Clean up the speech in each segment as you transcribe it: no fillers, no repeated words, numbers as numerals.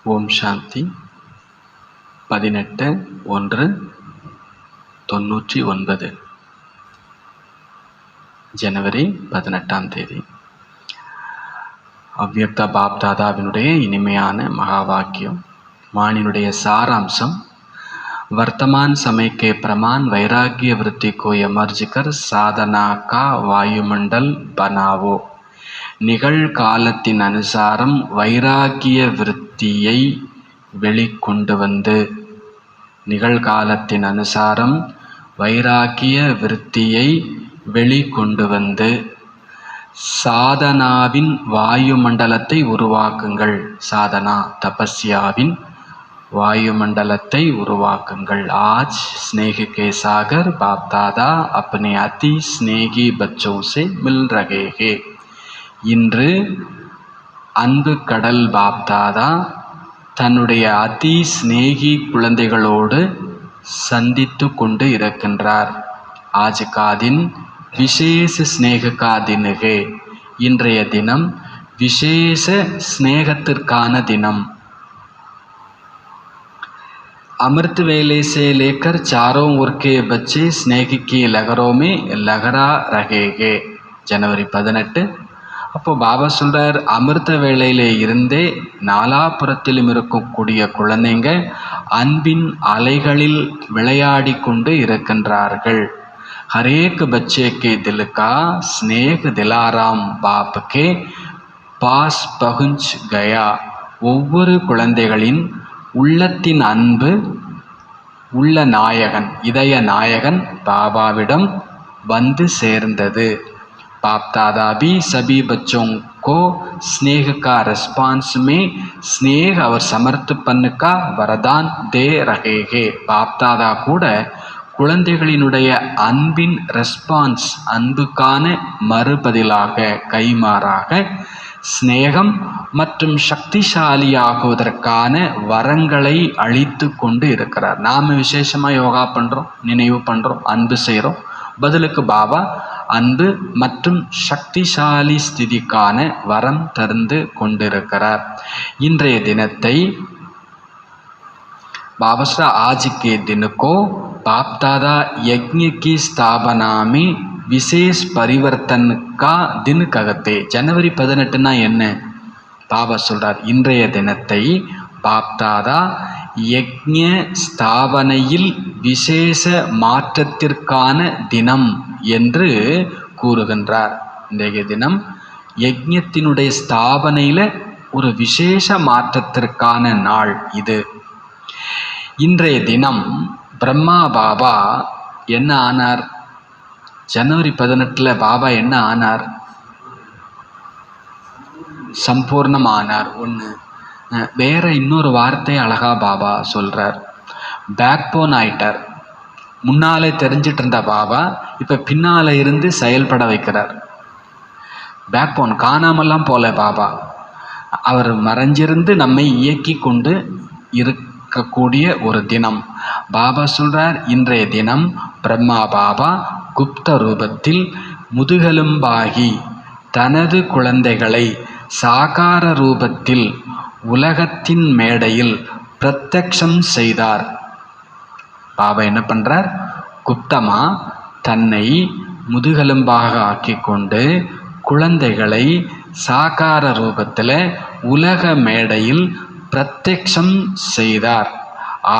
ஓம் சாந்தி. 18/1/99 ஜனவரி 18 அவ்யக்த பாப்தாதாவினுடைய இனிமையான மகா வாக்கியம். வாணினுடைய சாராம்சம், वर्तमान समय के प्रमाण वैराग्य वृत्ति को एमर्ज कर साधना का वायुमंडल बनावो. நிகழ்காலத்தின் அனுசாரம் வைராகிய விருத்தியை வெளிக்கொண்டு வந்து, நிகழ்காலத்தின் அனுசாரம் வைராகிய விருத்தியை வெளிக்கொண்டு வந்து சாதனாவின் வாயுமண்டலத்தை உருவாக்குங்கள். சாதனா தபஸ்யாவின் वायुमंडलத்தை உருவாக்குங்கள். आज स्नेह के सागर बाप दादा अपने अति स्नेही बच्चों से मिल रहे हैं. இன்று அன்பு கடல் பாப் தாதா தன்னுடைய அதி ஸ்நேகி குழந்தைகளோடு சந்தித்து கொண்டு இருக்கின்றார். आज का दिन विशेष स्नेह का दिन है. இன்றைய தினம் விசேஷ ஸ்நேகத்திற்கான தினம். अमृत वेले से लेकर चारों ओर के बच्चे स्नेह की लहरों में लहरा रहेंगे. जनवरी 18. அப்போ பாபா சொல்றார், அமிர்த வேளையிலே இருந்தே நாலாபுரத்திலும் இருக்கக்கூடிய குழந்தைங்க அன்பின் அலைகளில் விளையாடி கொண்டு இருக்கின்றார்கள். ஹரேக் பச்சே கே தில் கா ஸ்நேக் திலாராம் பாப் கே பாஸ் பகுஞ்ச் கயா. ஒவ்வொரு குழந்தைகளின் உள்ளத்தின் அன்பு உள்ள நாயகன், இதய நாயகன் பாபாவிடம் வந்து சேர்ந்தது. बाप दादा भी सभी बच्चों को स्नेह का रिस्पॉन्स में स्नेह और समर्पण का वरदान दे रहे हैं. बाप दादा கூட குழந்தைகளினுடைய அன்பின் ரெஸ்பான்ஸ், அன்புக்கான மறுபதிலாக, கைமாறாக ஸ்நேகம் மற்றும் சக்திசாலியாகுவதற்கான வரங்களை அளித்து கொண்டு இருக்கிறார். நாம் விசேஷமாக யோகா பண்ணுறோம், நினைவு பண்ணுறோம், அன்பு செய்கிறோம். பதிலுக்கு பாபா அன்பு மற்றும் சக்திசாலி ஸ்திதிக்கான வரம் தந்து கொண்டிருக்கிறார். இன்றைய தினத்தை பாபா आज के दिन को बाप दादा यज्ञ की स्थापना में विशेष परिवर्तन का दिन कहते. जनवरी 18 என்ன? பாபா சொல்றார், இன்றைய தினத்தை பாப் தாதா யக்ஞ ஸ்தாபனையில் விசேஷ மாற்றத்திற்கான தினம் என்று கூறுகின்றார். இன்றைய தினம் யக்ஞத்தினுடைய ஸ்தாபனையில் ஒரு விசேஷ மாற்றத்திற்கான நாள் இது. இன்றைய தினம் பிரம்மா பாபா என்ன ஆனார்? ஜனவரி 18 பாபா என்ன ஆனார்? சம்பூர்ணமானார். ஒன்று. வேற இன்னொரு வார்த்தை அழகா பாபா சொல்றார், பேக் போன் ஆயிட்டார். முன்னாலே தெரிஞ்சிட்டு இருந்த பாபா இப்போ பின்னால இருந்து செயல்பட வைக்கிறார். பேக் போன் காணாமல்லாம் போல பாபா, அவர் மறைஞ்சிருந்து நம்மை இயக்கி கொண்டு இருக்கக்கூடிய ஒரு தினம். பாபா சொல்றார், இன்றைய தினம் பிரம்மா பாபா குப்த ரூபத்தில் முதுகெலும்பாகி தனது குழந்தைகளை சாகார ரூபத்தில் உலகத்தின் மேடையில் பிரத்யக்ஷம் செய்தார். பாபா என்ன பண்றார்? குப்தமா தன்னை முதுகெலும்பாக ஆக்கி கொண்டு குழந்தைகளை சாகார ரூபத்தில் உலக மேடையில் பிரத்யக்ஷம் செய்தார்.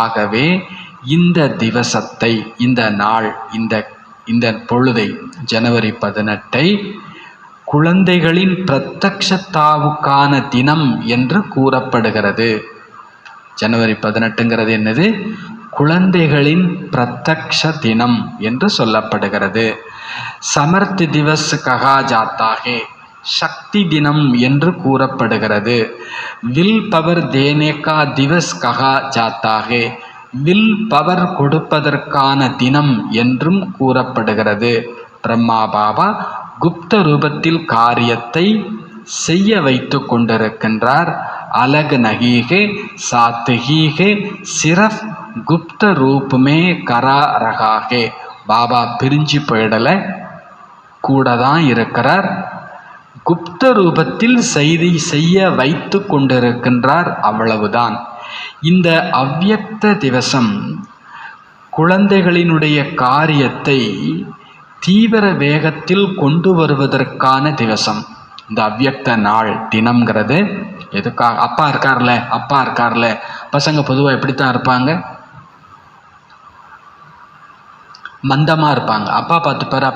ஆகவே இந்த திவசத்தை, இந்த நாள், இந்த பொழுதை, ஜனவரி 18 குழந்தைகளின் பிரத்யக்ஷத்தாவுக்கான தினம் என்று கூறப்படுகிறது. ஜனவரி 18 என்னது? குழந்தைகளின் பிரத்யக்ஷ தினம் என்று சொல்லப்படுகிறது. சமர்த் திவஸ் கஹா ஜாத்தா ஹே, சக்தி தினம் என்று கூறப்படுகிறது. வில் பவர் தேனே கா திவஸ் கஹா ஜாத்தா ஹே, வில் பவர் கொடுப்பதற்கான தினம் என்றும் கூறப்படுகிறது. பிரம்மா பாபா குப்த ரூபத்தில் காரியத்தை செய்ய வைத்து கொண்டிருக்கின்றார். அலக் நகீகே சாத்ஹீகே சிரஃப் குப்த ரூபமே கரா ரகாகே. பாபா பிரிஞ்சு போயிடலை, கூட தான் இருக்கிறார். குப்த ரூபத்தில் செய்ய வைத்து கொண்டிருக்கின்றார். அவ்வளவுதான். இந்த அவ்யக்த திவசம் குழந்தைகளினுடைய காரியத்தை தீவிர வேகத்தில் கொண்டு வருவதற்கான திவசம். இந்த அவ்யக்த நாள் தினம்ங்கிறது எதுக்காக? அப்பா இருக்கார்ல, பசங்க பொதுவாக எப்படித்தான் இருப்பாங்க? மந்தமாக இருப்பாங்க. அப்பா பார்த்துப்பாரு,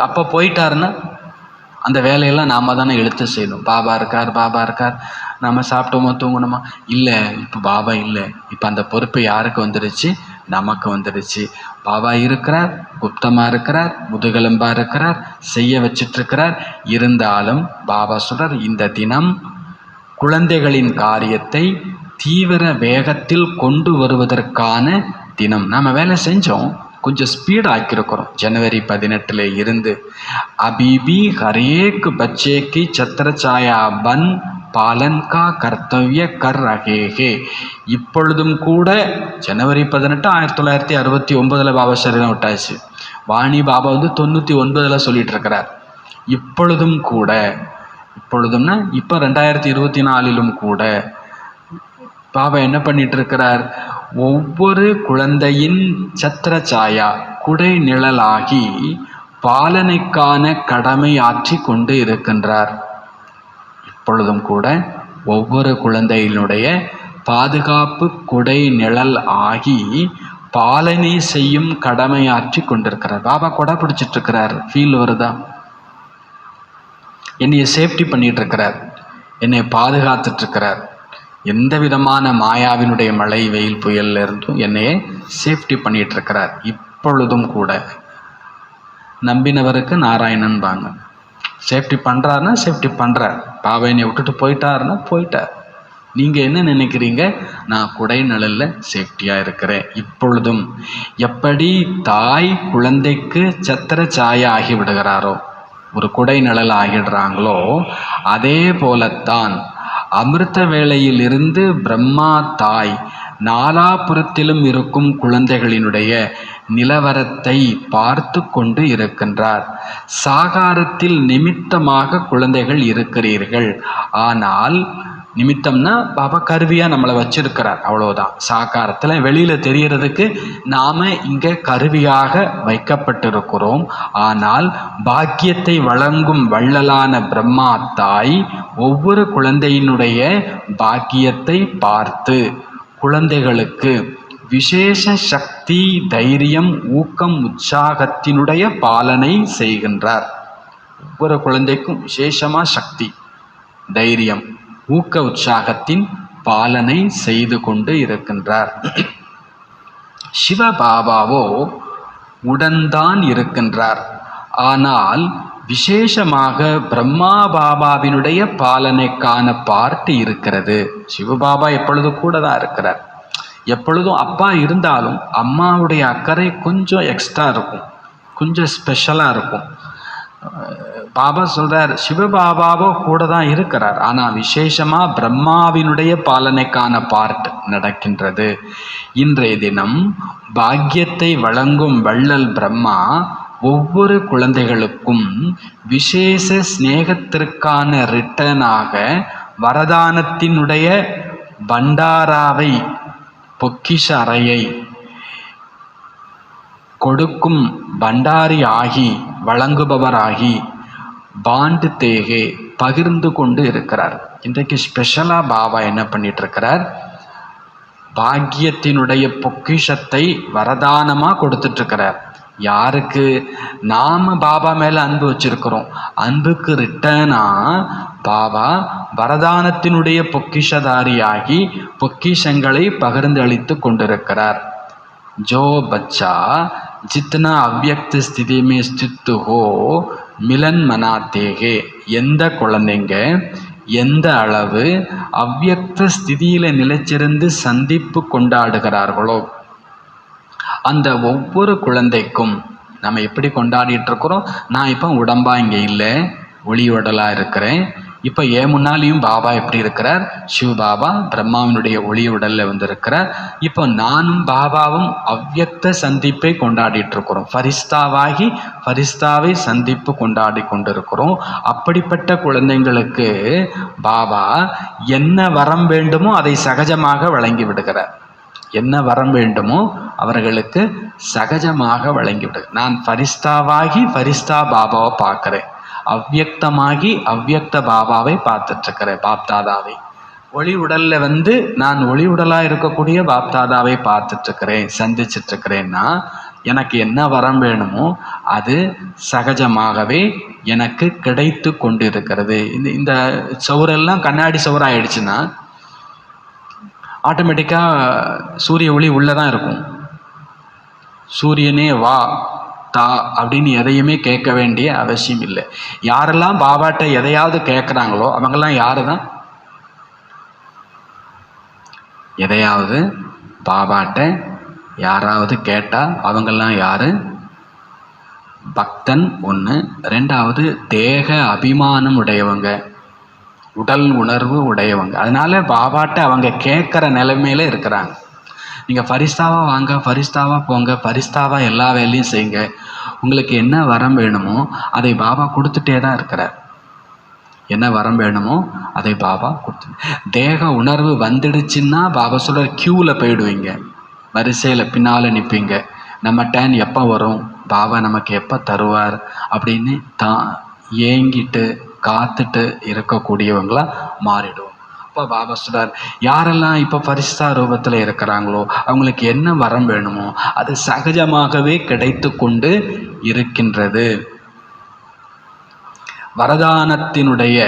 அப்பா போயிட்டாருன்னா அந்த வேலையெல்லாம் நாம் தானே எடுத்து செய்யணும். பாபா இருக்கார், நம்ம சாப்பிட்டோமோ தூங்கணுமா? இல்லை, இப்போ பாபா இல்லை. இப்போ அந்த பொறுப்பு யாருக்கு வந்துடுச்சு? நமக்கு வந்துடுச்சு. பாபா இருக்கிறார், குப்தமாக இருக்கிறார், முதுகெலும்பாக இருக்கிறார், செய்ய வச்சிட்ருக்கிறார். இருந்தாலும் பாபா சொல்கிறார், இந்த தினம் குழந்தைகளின் காரியத்தை தீவிர வேகத்தில் கொண்டு வருவதற்கான தினம். நாம் வேலை செஞ்சோம், கொஞ்சம் ஸ்பீட் ஆக்கியிருக்கிறோம். ஜனவரி 18 இருந்து அபிபி ஹரேக் பச்சேக்கு சத்திரச்சாயா பன் பாலன் கா கர்த்தவிய கர் ரகேகே. இப்பொழுதும் கூட ஜனவரி 18 1969 பாபா சரீரம் விட்டாச்சு. வாணி பாபா 99 சொல்லிட்டு இருக்கிறார். இப்பொழுதும் கூட, இப்பொழுதும்னா இப்போ 2024 கூட பாபா என்ன பண்ணிட்டு இருக்கிறார்? ஒவ்வொரு குழந்தையின் சத்திரச்சாயா குடை நிழலாகி பாலனைக்கான கடமை ஆற்றி கொண்டு இருக்கின்றார். இப்பொழுதும் கூட ஒவ்வொரு குழந்தையினுடைய பாதுகாப்பு குடை நிழல் ஆகி பாலனை செய்யும் கடமையாற்றி கொண்டிருக்கிறார். பாபா கொடை பிடிச்சிட்டு இருக்கிறார். ஃபீல் வருதா? என்னைய சேஃப்டி பண்ணிட்டு இருக்கிறார், என்னை பாதுகாத்துட்டு இருக்கிறார். எந்த விதமான மாயாவினுடைய மழை வெயில் புயல்ல இருந்தும் என்னையே சேஃப்டி பண்ணிட்டு இருக்கிறார். இப்பொழுதும் கூட நம்பினவருக்கு நாராயணன்பாங்க. சேஃப்டி பண்ணுறாருன்னா சேஃப்டி பண்ணுறார். பாபா என்னை விட்டுட்டு போயிட்டாருன்னா போயிட்டார். நீங்கள் என்ன நினைக்கிறீங்க? நான் குடை நிழலில் சேஃப்டியாக இருக்கிறேன். இப்பொழுதும் எப்படி தாய் குழந்தைக்கு சத்திர சாயா ஆகி விடுகிறாரோ, ஒரு குடை நிழல் ஆகிடுறாங்களோ, அதே போலத்தான் அமிர்த வேளையிலிருந்து பிரம்மா தாய் நாலாபுரத்திலும் இருக்கும் குழந்தைகளினுடைய நிலவரத்தை பார்த்து கொண்டு இருக்கின்றார். சாகாரத்தில் நிமித்தமாக குழந்தைகள் இருக்கிறீர்கள். ஆனால் நிமித்தம்னா பாபா கருவியாக நம்மளை வச்சிருக்கிறார், அவ்வளோதான். சாகாரத்தில் வெளியில் தெரியறதுக்கு நாம் இங்கே கருவியாக வைக்கப்பட்டிருக்கிறோம். ஆனால் பாக்கியத்தை வழங்கும் வள்ளலான பிரம்மா தாய் ஒவ்வொரு குழந்தையினுடைய பாக்கியத்தை பார்த்து குழந்தைகளுக்கு விசேஷ சக்தி, தைரியம், ஊக்கம், உற்சாகத்தினுடைய பாலனை செய்கின்றார். ஒவ்வொரு குழந்தைக்கும் விசேஷமாக சக்தி, தைரியம், ஊக்க, உற்சாகத்தின் பாலனை செய்து கொண்டு இருக்கின்றார். சிவபாபாவோ உடன்தான் இருக்கின்றார். ஆனால் விசேஷமாக பிரம்மா பாபாவினுடைய பாலனைக்கான பார்ட்டு இருக்கிறது. சிவபாபா எப்பொழுதும் கூட தான் இருக்கிறார். எப்பொழுதும் அப்பா இருந்தாலும் அம்மாவுடைய அக்கறை கொஞ்சம் எக்ஸ்ட்ரா இருக்கும், கொஞ்சம் ஸ்பெஷலாக இருக்கும். பாபா சொல்கிறார், சிவபாபாவோ கூட தான் இருக்கிறார். ஆனால் விசேஷமாக பிரம்மாவினுடைய பாலனைக்கான பார்ட் நடக்கின்றது. இன்றைய தினம் பாக்கியத்தை வழங்கும் வள்ளல் பிரம்மா ஒவ்வொரு குழந்தைகளுக்கும் விசேஷ ஸ்நேகத்திற்கான ரிட்டனாக வரதானத்தினுடைய பண்டாராவை, பொக்கிஷ அறையை கொடுக்கும் பண்டாரி ஆகி, வழங்குபவராகி, பாண்டு தேகே பகிர்ந்து கொண்டு இருக்கிறார். இன்றைக்கு ஸ்பெஷலாக பாபா என்ன பண்ணிட்டு இருக்கிறார்? பாக்கியத்தினுடைய பொக்கிஷத்தை வரதானமாக கொடுத்துட்ருக்கிறார். யாருக்கு? நாம் பாபா மேலே அன்பு வச்சிருக்கிறோம். அன்புக்கு ரிட்டனாக பாபா வரதானத்தினுடைய பொக்கிஷதாரியாகி பொக்கிஷங்களை பகிர்ந்து அளித்து கொண்டிருக்கிறார். ஜோ பச்சா जितना अव्यक्त स्थिति में स्थित हो मिलन मनाते हैं. எந்த குழந்தைங்க எந்த அளவு அவ்யக்த ஸ்திதியில் நிலைச்சிருந்து சந்திப்பு கொண்டாடுகிறார்களோ, அந்த ஒவ்வொரு குழந்தைக்கும் நம்ம எப்படி கொண்டாடிட்டு இருக்கிறோம்? நான் இப்போ உடம்பா இங்கே இல்லை, ஒளி உடலாக இருக்கிறேன். இப்போ ஏன் முன்னாலேயும் பாபா எப்படி இருக்கிறார்? சிவ பாபா பிரம்மாவினுடைய ஒளி உடல்ல வந்திருக்கிறார். இப்போ நானும் பாபாவும் அவ்யக்த சந்திப்பை கொண்டாடிட்டு இருக்கிறோம். ஃபரிஸ்தாவாகி ஃபரிஸ்தாவை சந்திப்பு கொண்டாடி கொண்டிருக்கிறோம். அப்படிப்பட்ட குழந்தைங்களுக்கு பாபா என்ன வரம் வேண்டுமோ அதை சகஜமாக வழங்கி விடுகிறார். என்ன வரம் வேண்டுமோ அவர்களுக்கு சகஜமாக வழங்கி விடுகிறார். நான் ஃபரிஸ்தாவாகி ஃபரிஸ்தா பாபாவை பார்க்கிறேன், அவ்யக்தமாகி அவ்யக்த பாபாவை பார்த்துட்டு இருக்கிறேன், பாப்தாதாவை. ஒளி உடல்ல நான் ஒளி உடலா இருக்கக்கூடிய பாப்தாதாவை பார்த்துட்டு இருக்கிறேன், சந்திச்சுட்டு இருக்கிறேன்னா எனக்கு என்ன வரம் வேணுமோ அது சகஜமாகவே எனக்கு கிடைத்து கொண்டு இருக்கிறது. இந்த சவுரெல்லாம் கண்ணாடி சவுராயிடுச்சுன்னா ஆட்டோமேட்டிக்காக சூரிய ஒளி உள்ளே தான் இருக்கும். சூரியனே வா தா அப்படின்னு எதையுமே கேட்க வேண்டிய அவசியம் இல்லை. யாரெல்லாம் பாபாட்ட எதையாவது கேட்குறாங்களோ அவங்கெல்லாம் யாரு தான்? எதையாவது பாபாட்ட யாராவது கேட்டால் அவங்கெல்லாம் யாரு? பக்தன் ஒன்று. ரெண்டாவது தேக அபிமானம் உடையவங்க, உடல் உணர்வு உடையவங்க. அதனால பாபாட்ட அவங்க கேட்குற நிலைமையில இருக்கிறாங்க. நீங்கள் ஃபரிஸ்தாவாக வாங்க, ஃபரிஸ்தாவாக போங்க, ஃபரிஸ்தாவாக எல்லா வேலையும் செய்யுங்க, உங்களுக்கு என்ன வரம் வேணுமோ அதை பாபா கொடுத்துட்டே தான் இருக்கிறார். என்ன வரம் வேணுமோ அதை பாபா கொடுத்து. தேக உணர்வு வந்துடுச்சுன்னா பாபா சொல்கிற க்யூவில் போயிடுவீங்க, வரிசையில் பின்னால் நிற்பீங்க. நம்ம டேன் எப்போ வரும், பாபா நமக்கு எப்போ தருவார் அப்படின்னு தான் ஏங்கிட்டு காத்துட்டு இருக்கக்கூடியவங்களா மாறிடும். அப்போ பாபா சொல்றார், யாரெல்லாம் இப்போ பரிசுத்த ரூபத்தில் இருக்கிறாங்களோ அவங்களுக்கு என்ன வரம் வேணுமோ அது சகஜமாகவே கிடைத்து கொண்டு இருக்கின்றது. வரதானத்தினுடைய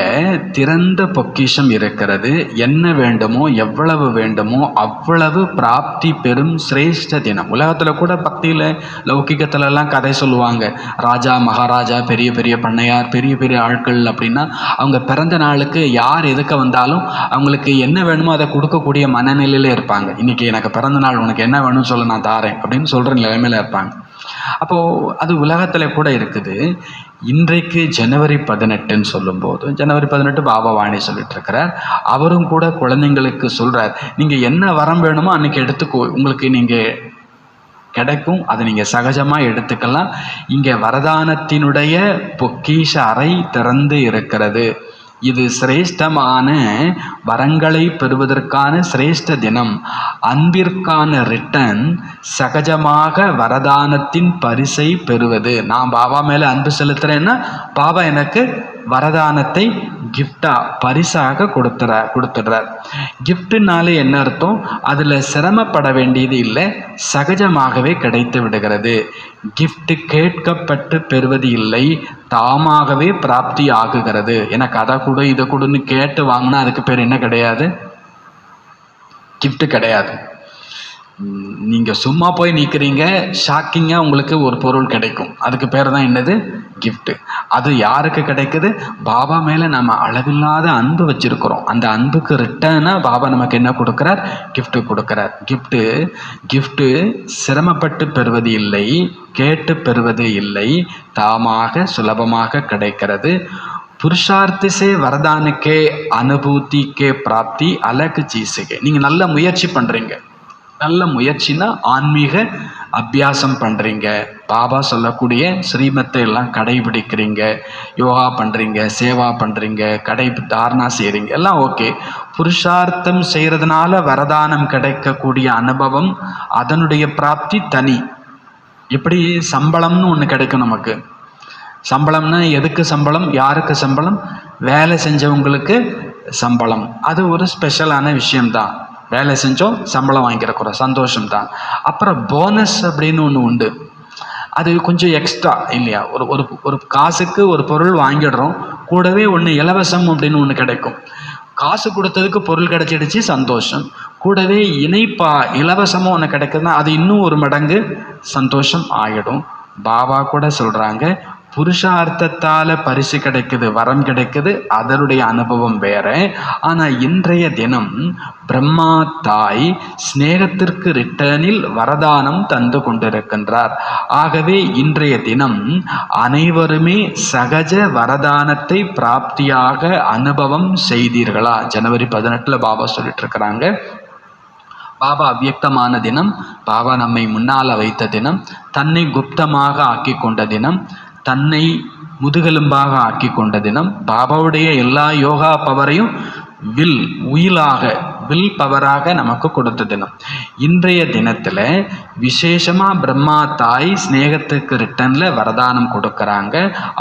திறந்த பொக்கிஷம் இருக்கிறது. என்ன வேண்டுமோ எவ்வளவு வேண்டுமோ அவ்வளவு பிராப்தி பெறும் சிரேஷ்ட தினம். உலகத்தில் கூட பக்தியில் லௌகிகத்திலலாம் கதை சொல்லுவாங்க. ராஜா மகாராஜா பெரிய பெரிய பண்ணையார் பெரிய பெரிய ஆட்கள் அப்படின்னா அவங்க பிறந்த நாளுக்கு யார் எதுக்க வந்தாலும் அவங்களுக்கு என்ன வேணுமோ அதை கொடுக்கக்கூடிய மனநிலையில இருப்பாங்க. இன்னைக்கு எனக்கு பிறந்த நாள், உனக்கு என்ன வேணும்னு சொல்ல நான் தாரேன் அப்படின்னு சொல்கிற நிலைமையில இருப்பாங்க. அப்போது அது உலகத்தில் கூட இருக்குது. இன்றைக்கு ஜனவரி 18ன்னு சொல்லும்போது, ஜனவரி 18 பாபா வாணி சொல்லிட்டு இருக்கிறார். அவரும் கூட குழந்தைங்களுக்கு சொல்கிறார், நீங்கள் என்ன வரம் வேணுமோ அன்றைக்கி எடுத்துக்கோ, உங்களுக்கு நீங்கள் கிடைக்கும், அதை நீங்கள் சகஜமாக எடுத்துக்கலாம். இங்கே வரதானத்தினுடைய பொக்கிஷ அறை திறந்து இருக்கிறது. இது சிரேஷ்டமான வரங்களை பெறுவதற்கான சிரேஷ்ட தினம். அன்பிற்கான ரிட்டன் சகஜமாக வரதானத்தின் பரிசை பெறுவது. நான் பாபா மேலே அன்பு செலுத்துறேன்னா பாபா எனக்கு வரதானத்தை கிஃப்டா பரிசாக கொடுத்துடுறார். கிஃப்ட்னாலே என்ன அர்த்தம்? அதில் சிரமப்பட வேண்டியது இல்லை, சகஜமாகவே கிடைத்து விடுகிறது. கிஃப்ட் கேட்கப்பட்டு பெறுவது இல்லை, தாமாகவே பிராப்தி ஆகுகிறது. எனக்கு அதை கொடு இதை கொடுன்னு கேட்டு வாங்கினா அதுக்கு பேர் என்ன கிடையாது? கிஃப்ட் கிடையாது. நீங்கள் சும்மா போய் நிற்கிறீங்க, ஷாக்கிங்காக உங்களுக்கு ஒரு பொருள் கிடைக்கும், அதுக்கு பேர் தான் என்னது? கிஃப்ட்டு. அது யாருக்கு கிடைக்குது? பாபா மேலே நம்ம அளவில்லாத அன்பு வச்சுருக்கிறோம். அந்த அன்புக்கு ரிட்டர்னாக பாபா நமக்கு என்ன கொடுக்குறார்? கிஃப்ட்டு கொடுக்குறார். கிஃப்ட்டு சிரமப்பட்டு பெறுவது இல்லை, கேட்டு பெறுவது இல்லை, தாமாக சுலபமாக கிடைக்கிறது. புருஷார்த்தி சே வரதானுக்கே அனுபூதிக்கே பிராப்தி அலக் சீஸுக்கே. நீங்கள் நல்ல முயற்சி பண்ணுறீங்க. நல்ல முயற்சினா ஆன்மீக அபியாசம் பண்ணுறீங்க, பாபா சொல்லக்கூடிய ஸ்ரீமத்தை எல்லாம் கடைபிடிக்கிறீங்க, யோகா பண்ணுறீங்க, சேவா பண்ணுறீங்க, தாரணா செய்கிறீங்க, எல்லாம் ஓகே. புருஷார்த்தம் செய்கிறதுனால வரதானம் கிடைக்கக்கூடிய அனுபவம், அதனுடைய பிராப்தி தனி. எப்படி சம்பளம்னு ஒன்று கிடைக்கும் நமக்கு. சம்பளம்னா எதுக்கு சம்பளம்? யாருக்கு சம்பளம்? வேலை செஞ்சவங்களுக்கு சம்பளம். அது ஒரு ஸ்பெஷலான விஷயம்தான். வேலை செஞ்சோம், சம்பளம் வாங்கிக்கிறக்குற சந்தோஷம்தான். அப்புறம் போனஸ் அப்படின்னு ஒன்று உண்டு. அது கொஞ்சம் எக்ஸ்ட்ரா இல்லையா? ஒரு காசுக்கு ஒரு பொருள் வாங்கிடுறோம், கூடவே ஒன்று இலவசம் அப்படின்னு ஒன்று கிடைக்கும். காசு கொடுத்ததுக்கு பொருள் கிடைச்சிடுச்சு, சந்தோஷம். கூடவே இலவசமும் ஒன்று கிடைக்குதுன்னா அது இன்னும் ஒரு மடங்கு சந்தோஷம் ஆகிடும். பாபா கூட சொல்கிறாங்க, புருஷார்த்தத்தால் பரிசு கிடைக்குது, வரம் கிடைக்குது, அதனுடைய அனுபவம் வேற. ஆனால் இன்றைய தினம் பிரம்மா தாய் ஸ்நேகத்திற்கு ரிட்டர்னில் வரதானம் தந்து கொண்டிருக்கின்றார். ஆகவே இன்றைய தினம் அனைவருமே சகஜ வரதானத்தை பிராப்தியாக அனுபவம் செய்தீர்களா? ஜனவரி 18 பாபா சொல்லிட்டு இருக்கிறாங்க. பாபா அவ்வியக்தமான தினம், பாபா நம்மை முன்னால் வைத்த தினம், தன்னை குப்தமாக ஆக்கி கொண்ட தினம், தன்னை முதுகெலும்பாக ஆக்கி கொண்ட தினம், பாபாவுடைய எல்லா யோகா பவரையும் வில் பவராக நமக்கு கொடுத்த தினம். இன்றைய தினத்தில் விசேஷமாக பிரம்மா தாய் ஸ்நேகத்துக்கு ரிட்டர்னில் வரதானம் கொடுக்குறாங்க.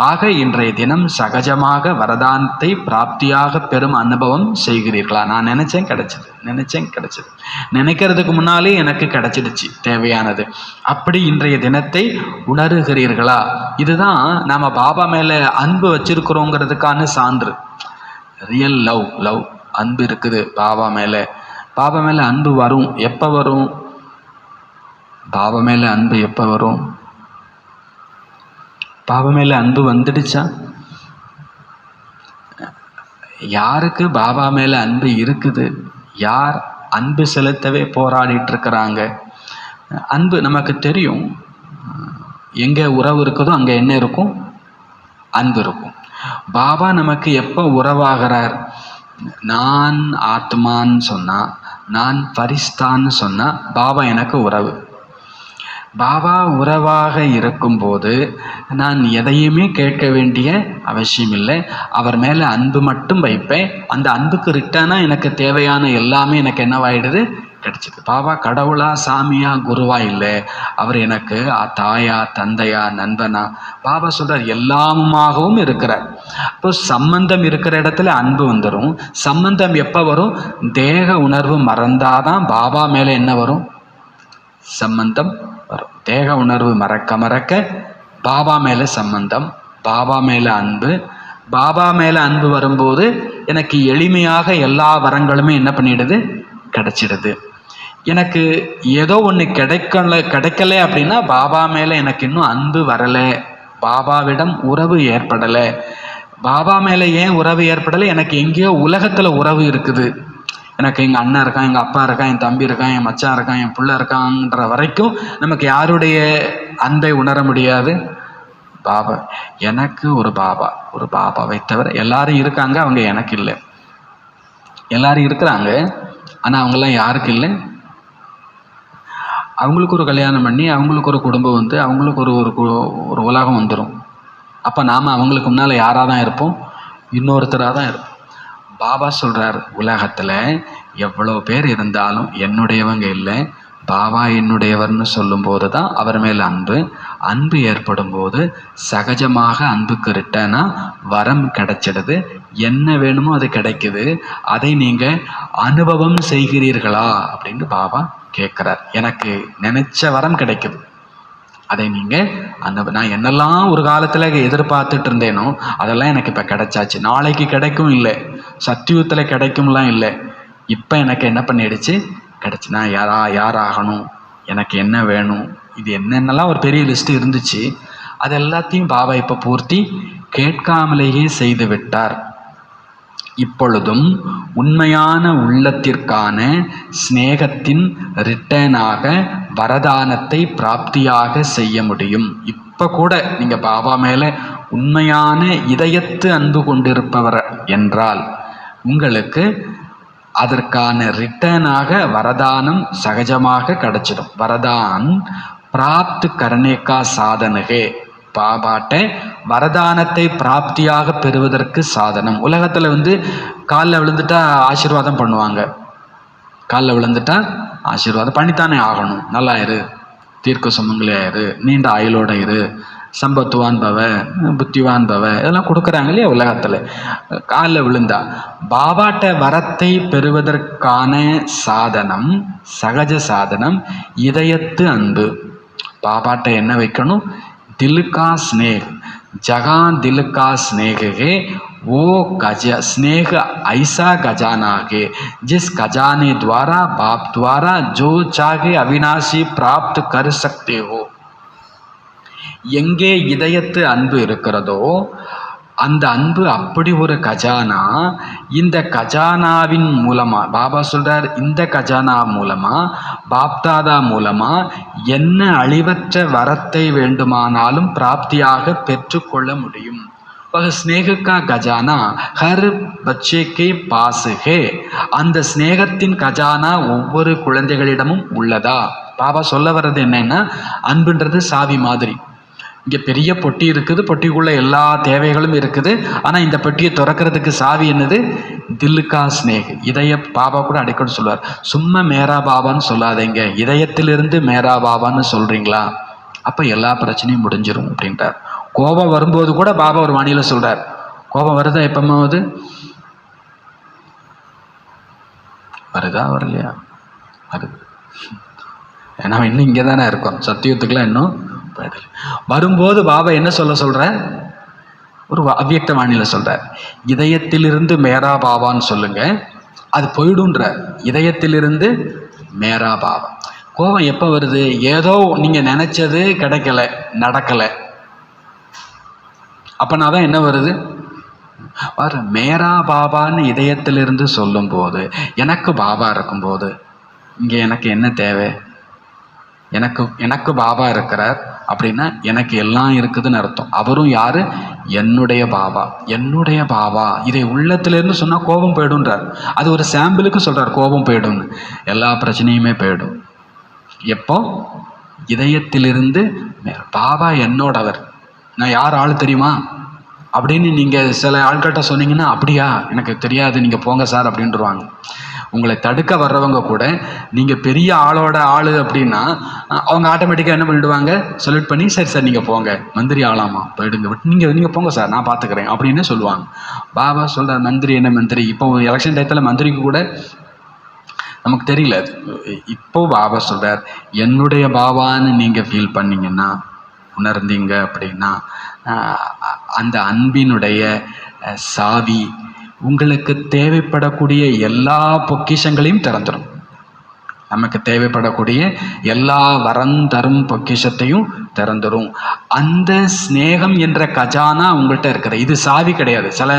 ஆக இன்றைய தினம் சகஜமாக வரதானத்தை பிராப்தியாக பெறும் அனுபவம் செய்கிறீர்களா? நான் நினச்சேன் கிடைச்சது, நினைக்கிறதுக்கு முன்னாலே எனக்கு கிடைச்சிடுச்சு தேவையானது. அப்படி இன்றைய தினத்தை உணர்கிறீர்களா? இதுதான் நாம் பாபா மேலே அன்பு வச்சிருக்கிறோங்கிறதுக்கான சான்று. ரியல் லவ் அன்பு இருக்குது பாபா மேலே. பாபா மேலே அன்பு வரும். எப்போ வரும்? பாபா மேலே அன்பு எப்போ வரும்? பாபா மேலே அன்பு வந்துடுச்சா? யாருக்கு பாபா மேலே அன்பு இருக்குது? யார் அன்பு செலுத்தவே போராடிட்டு இருக்கிறாங்க? அன்பு நமக்கு தெரியும். எங்கே உறவு இருக்குதோ அங்கே என்ன இருக்கும்? அன்பு இருக்கும். பாபா நமக்கு எப்போ உறவாகிறார்? நான் ஆத்மான்னு சொன்னால், நான் பரிஸ்தான்னு சொன்னால் பாபா எனக்கு உறவு. பாபா உறவாக இருக்கும்போது நான் எதையுமே கேட்க வேண்டிய அவசியம் இல்லை. அவர் மேலே அன்பு மட்டும் வைப்பேன். அந்த அன்புக்கு ரிட்டர்னாக எனக்கு தேவையான எல்லாமே எனக்கு என்னவாயிடுது? கிடைச்சிது. பாபா கடவுளா, சாமியா, குருவா இல்லை. அவர் எனக்கு தாயா, தந்தையா, நண்பனா? பாபா சொல்கிறார் எல்லாமுமாகவும் இருக்கிறார். இப்போ சம்பந்தம் இருக்கிற இடத்துல அன்பு வந்துடும். சம்பந்தம் எப்போ வரும்? தேக உணர்வு மறந்தாதான் பாபா மேலே என்ன வரும்? சம்பந்தம் வரும். தேக உணர்வு மறக்க பாபா மேலே சம்பந்தம், பாபா மேலே அன்பு. பாபா மேலே அன்பு வரும்போது எனக்கு எளிமையாக எல்லா வரங்களுமே என்ன பண்ணிடுது? கிடைச்சிடுது. எனக்கு ஏதோ ஒன்று கிடைக்கல அப்படின்னா பாபா மேலே எனக்கு இன்னும் அன்பு வரலை, பாபாவிடம் உறவு ஏற்படலை. பாபா மேலே ஏன் உறவு ஏற்படலை? எனக்கு எங்கேயோ உலகத்தில் உறவு இருக்குது. எனக்கு எங்கள் அண்ணன் இருக்கான், எங்கள் அப்பா இருக்கான், என் தம்பி இருக்கான், என் மச்சான் இருக்கான், என் பிள்ளை இருக்கான்ற வரைக்கும் நமக்கு யாருடைய அன்பை உணர முடியாது? பாபா. எனக்கு ஒரு பாபாவை தவிர எல்லாரும் இருக்காங்க, அவங்க எனக்கு இல்லை. எல்லாரும் இருக்கிறாங்க, ஆனால் அவங்கெல்லாம் யாருக்கு இல்லை? அவங்களுக்கு ஒரு கல்யாணம் பண்ணி, அவங்களுக்கு ஒரு குடும்பம் வந்து, அவங்களுக்கு ஒரு உலகம் வந்துடும். அப்போ நாம் அவங்களுக்கு முன்னால் யாராக தான் இருப்போம்? இன்னொருத்தராக தான் இருப்போம். பாபா சொல்கிறார், உலகத்தில் எவ்வளோ பேர் இருந்தாலும் என்னுடையவங்க இல்லை, பாபா என்னுடையவர்னு சொல்லும்போது தான் அவர் மேல் அன்பு ஏற்படும் போது சகஜமாக அன்புக்கு ரிட்டர்னாக வரம் கிடைச்சிடுது. என்ன வேணுமோ அது கிடைக்குது. அதை நீங்கள் அனுபவம் செய்கிறீர்களா அப்படின்னு பாபா கேட்குறார். எனக்கு நினைச்ச வரம் கிடைக்குது, அதை நீங்கள் நான் என்னெல்லாம் ஒரு காலத்தில் எதிர்பார்த்துட்டு இருந்தேனோ அதெல்லாம் எனக்கு இப்போ கிடைச்சாச்சு. நாளைக்கு கிடைக்கும் இல்லை, சத்தியுகத்தில் கிடைக்கும்லாம் இல்லை, இப்போ எனக்கு என்ன பண்ணிடுச்சு? கிடச்சி. நான் யாராகணும், எனக்கு என்ன வேணும், இது என்னென்னலாம் ஒரு பெரிய லிஸ்ட்டு இருந்துச்சு. அது எல்லாத்தையும் பாபா இப்போ பூர்த்தி கேட்காமலேயே செய்து விட்டார். இப்பொழுதும் உண்மையான உள்ளத்திற்கான ஸ்நேகத்தின் ரிட்டர்னாக வரதானத்தை பிராப்தியாக செய்ய முடியும். இப்போ கூட நீங்கள் பாபா மேலே உண்மையான இதயத்து அன்பு கொண்டிருப்பவர் என்றால் உங்களுக்கு அதற்கான ரிட்டர்னாக வரதானம் சகஜமாக கிடைச்சிடும். வரதான் பிராப்த் கர்னேகா சாதனகே. பாபாட்ட வரதானத்தை பிராப்தியாக பெறுவதற்கு சாதனம். உலகத்தில் காலில் விழுந்துட்டா ஆசீர்வாதம் பண்ணுவாங்க. காலில் விழுந்துட்டா ஆசீர்வாதம் பண்ணித்தானே ஆகணும். நல்லா இரு, தீர்க்க சுமங்கலியாயிரு, நீண்ட ஆயுளோட இரு, சம்பத்துவான் பவ, புத்திவான் பவ, இதெல்லாம் கொடுக்குறாங்க இல்லையா உலகத்தில். காலில் விழுந்தா பாபாட்ட வரத்தை பெறுவதற்கான சாதனம், சகஜ சாதனம் இதயத்து அன்பு. பாபாட்ட என்ன வைக்கணும்? திலுக்கா ஸ்னேக். ஜகா திலுக்கா ஸ்னேகே वो स्नेह ऐसा खजाना है जिस खजाने द्वारा बाप द्वारा जो चाहे अविनाशी प्राप्त कर सकते हो. எங்கே இதயத்து அன்பு இருக்கிறதோ அந்த அன்பு அப்படி ஒரு கஜானா. இந்த கஜானாவின் மூலமா பாபா சொல்றார், இந்த கஜானா மூலமா பாப்தாதா மூலமா என்ன அழிவற்ற வரத்தை வேண்டுமானாலும் பிராப்தியாக பெற்றுக்கொள்ள முடியும். ஸ்நேக கா கஜானா ஹர் பச்சே கே பாஸ் ஹே. அந்த ஸ்நேகத்தின் கஜானா ஒவ்வொரு குழந்தைகளிடமும் உள்ளதா? பாபா சொல்ல வர்றது என்னன்னா, அன்புன்றது சாவி மாதிரி. இங்கே பெரிய பொட்டி இருக்குது, பொட்டிக்குள்ளே எல்லா தேவைகளும் இருக்குது. ஆனால் இந்த பொட்டியை திறக்கிறதுக்கு சாவி என்னது? தில்லுக்கா ஸ்னேக், இதய. பாபா கூட அடிக்கடி சொல்லுவார், சும்மா மேரா பாபான்னு சொல்லாதீங்க, இதயத்திலிருந்து மேரா பாபான்னு சொல்கிறீங்களா, அப்போ எல்லா பிரச்சனையும் முடிஞ்சிடும் அப்படின்ட்டார். கோபம் வரும்போது கூட பாபா ஒரு வாணியில் சொல்கிறார், கோபம் வருதா? எப்பமாவது வருதா? வரலையா? வருது. ஏன்னா இன்னும் இங்கே தானே இருக்கோம், சத்தியத்துக்குலாம் இன்னும் வரும்போது பாபா என்ன சொல்ற? ஒரு அவ்வியக்த வாணியில் சொல்றார், இதயத்திலிருந்து மேரா பாபான்னு சொல்லுங்க, அது போயிடுன்ற. இதயத்திலிருந்து மேரா பாபா. கோபம் எப்போ வருது? ஏதோ நீங்க நினைச்சது கிடைக்கல, நடக்கல, அப்பனா தான் என்ன வருது? மேரா பாபான்னு இதயத்திலிருந்து சொல்லும் போது, எனக்கு பாபா இருக்கும்போது இங்கே எனக்கு என்ன தேவை? எனக்கு பாபா இருக்கிறார் அப்படின்னா எனக்கு எல்லாம் இருக்குதுன்னு அர்த்தம். அவரும் யாரு? என்னுடைய பாபா. என்னுடைய பாபா இதை உள்ளத்திலிருந்து சொன்னா கோபம் போயிடும்ன்றார். அது ஒரு சாம்பிளுக்கு சொல்றார், கோபம் போயிடும்னு. எல்லா பிரச்சனையுமே போயிடும் எப்போ? இதயத்திலிருந்து. பாபா என்னோடவர், நான் யார் ஆள் தெரியுமா அப்படின்னு நீங்க சில ஆட்கள்கிட்ட சொன்னீங்கன்னா, அப்படியா, எனக்கு தெரியாது, நீங்க போங்க சார் அப்படின்ட்டுருவாங்க. உங்களை தடுக்க வர்றவங்க கூட நீங்கள் பெரிய ஆளோட ஆள் அப்படின்னா அவங்க ஆட்டோமேட்டிக்காக என்ன பண்ணிடுவாங்க? செலக்ட் பண்ணி, சரி சார் நீங்கள் போங்க, மந்திரி ஆளாமா, போயிடுங்க, நீங்கள் போங்க சார், நான் பார்த்துக்கிறேன் அப்படின்னு சொல்லுவாங்க. பாபா சொல்கிறார், மந்திரி என்ன மந்திரி? இப்போ எலெக்ஷன் டயத்தில் மந்திரிக்கு கூட நமக்கு தெரியல. இப்போ பாபா சொல்கிறார், என்னுடைய பாபான்னு நீங்கள் ஃபீல் பண்ணீங்கன்னா, உணர்ந்தீங்க அப்படின்னா, அந்த அன்பினுடைய சாவி உங்களுக்கு தேவைப்படக்கூடிய எல்லா பொக்கிஷங்களையும் திறந்துடும். நமக்கு தேவைப்படக்கூடிய எல்லா வரம் தரும் பொக்கிஷத்தையும் திறந்துடும். அந்த ஸ்நேகம் என்ற கஜானா உங்கள்கிட்ட இருக்கிற, இது சாவி கிடையாது. சில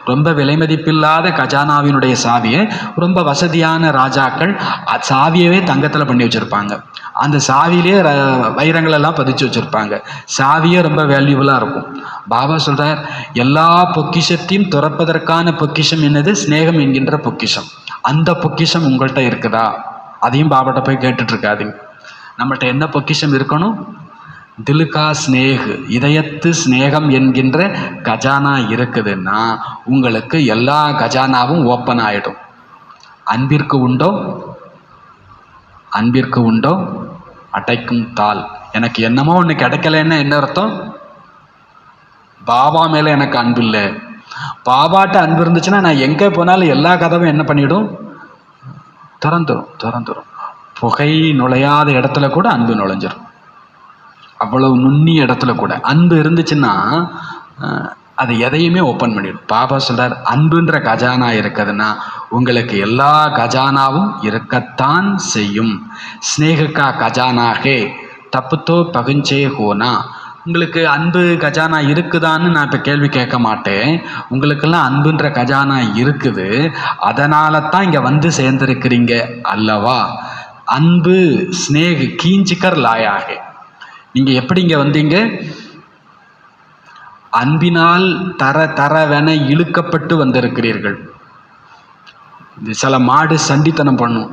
ரொம்ப விலை மதிப்பில்லாத கஜானாவினுடைய சாவியை ரொம்ப வசதியான ராஜாக்கள் சாவியவே தங்கத்தில் பண்ணி வச்சுருப்பாங்க. அந்த சாவியிலே வைரங்கள் எல்லாம் பதிச்சு வச்சுருப்பாங்க. சாவியே ரொம்ப வேல்யூபுளாக இருக்கும். பாபா சொல்கிறார், எல்லா பொக்கிஷத்தையும் துறப்பதற்கான பொக்கிஷம் என்னது? ஸ்நேகம் என்கின்ற பொக்கிஷம். அந்த பொக்கிஷம் உங்கள்கிட்ட இருக்குதா? அதையும் பாபாட்ட போய் கேட்டுட்டு இருக்காதீங்க. நம்மகிட்ட என்ன பொக்கிஷம் இருக்கணும்? திலுக்கா ஸ்னேக், இதயத்து ஸ்நேகம் என்கின்ற கஜானா இருக்குதுன்னா உங்களுக்கு எல்லா கஜானாவும் ஓப்பன் ஆகிடும். அன்பிற்கு உண்டோ? அன்பிற்கு உண்டோ அடைக்கும் தாள். எனக்கு என்னமோ ஒன்று கிடைக்கலன்னு என்ன அர்த்தம்? பாபா மேலே எனக்கு அன்பு இல்லை. பாபாட்ட அன்பு இருந்துச்சுன்னா நான் எங்கே போனாலும் எல்லா கதவும் என்ன பண்ணிடும்? திறந்துடும். புகை நுழையாத இடத்துல கூட அன்பு நுழைஞ்சிடும். அவ்வளவு நுண்ணிய இடத்துல கூட அன்பு இருந்துச்சுன்னா அது எதையுமே ஓப்பன் பண்ணிடும். பாபா சொல்றார், அன்புன்ற கஜானா இருக்குதுன்னா உங்களுக்கு எல்லா கஜானாவும் இருக்கத்தான் செய்யும். ஸ்நேகக்கா கஜானாகே தப்புத்தோ பகுஞ்சே ஹோனா. உங்களுக்கு அன்பு கஜானா இருக்குதான்னு நான் இப்போ கேள்வி கேட்க மாட்டேன். உங்களுக்கெல்லாம் அன்புன்ற கஜானா இருக்குது, அதனால தான் இங்கே வந்து சேர்ந்திருக்கிறீங்க அல்லவா? அன்பு ஸ்நேக் கீஞ்சிக்கர் லாயாக. நீங்கள் எப்படி இங்கே வந்தீங்க? அன்பினால் தரவென இழுக்கப்பட்டு வந்திருக்கிறீர்கள். சில மாடு சண்டித்தனம் பண்ணும்.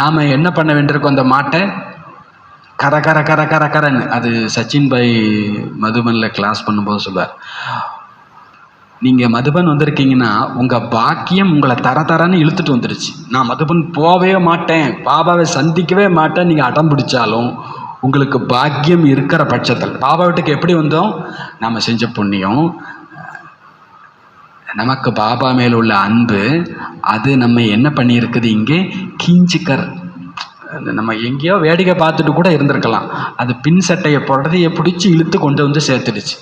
நாம் என்ன பண்ண வேண்டியிருக்கோம்? அந்த மாட்டை கரன்னு, அது சச்சின் பாய் மதுபனில் கிளாஸ் பண்ணும்போது சொல்வார், நீங்கள் மதுபன் வந்திருக்கீங்கன்னா உங்கள் பாக்கியம் உங்களை தரன்னு இழுத்துட்டு வந்துருச்சு. நான் மதுபன் போகவே மாட்டேன், பாபாவை சந்திக்கவே மாட்டேன் நீங்கள் அடம் பிடிச்சாலும் உங்களுக்கு பாக்கியம் இருக்கிற பட்சத்தில், பாபா வீட்டுக்கு எப்படி வந்தோம்? நாம் செஞ்ச புண்ணியம், நமக்கு பாபா மேல் உள்ள அன்பு, அது நம்ம என்ன பண்ணியிருக்குது? இங்கே கீஞ்சிக்கர். நம்ம எங்கேயோ வேடிக்கை பார்த்துட்டு கூட இருந்திருக்கலாம், அது பின் சட்டையை புடதையை பிடிச்சி இழுத்து கொண்டு வந்து சேர்த்துடுச்சு.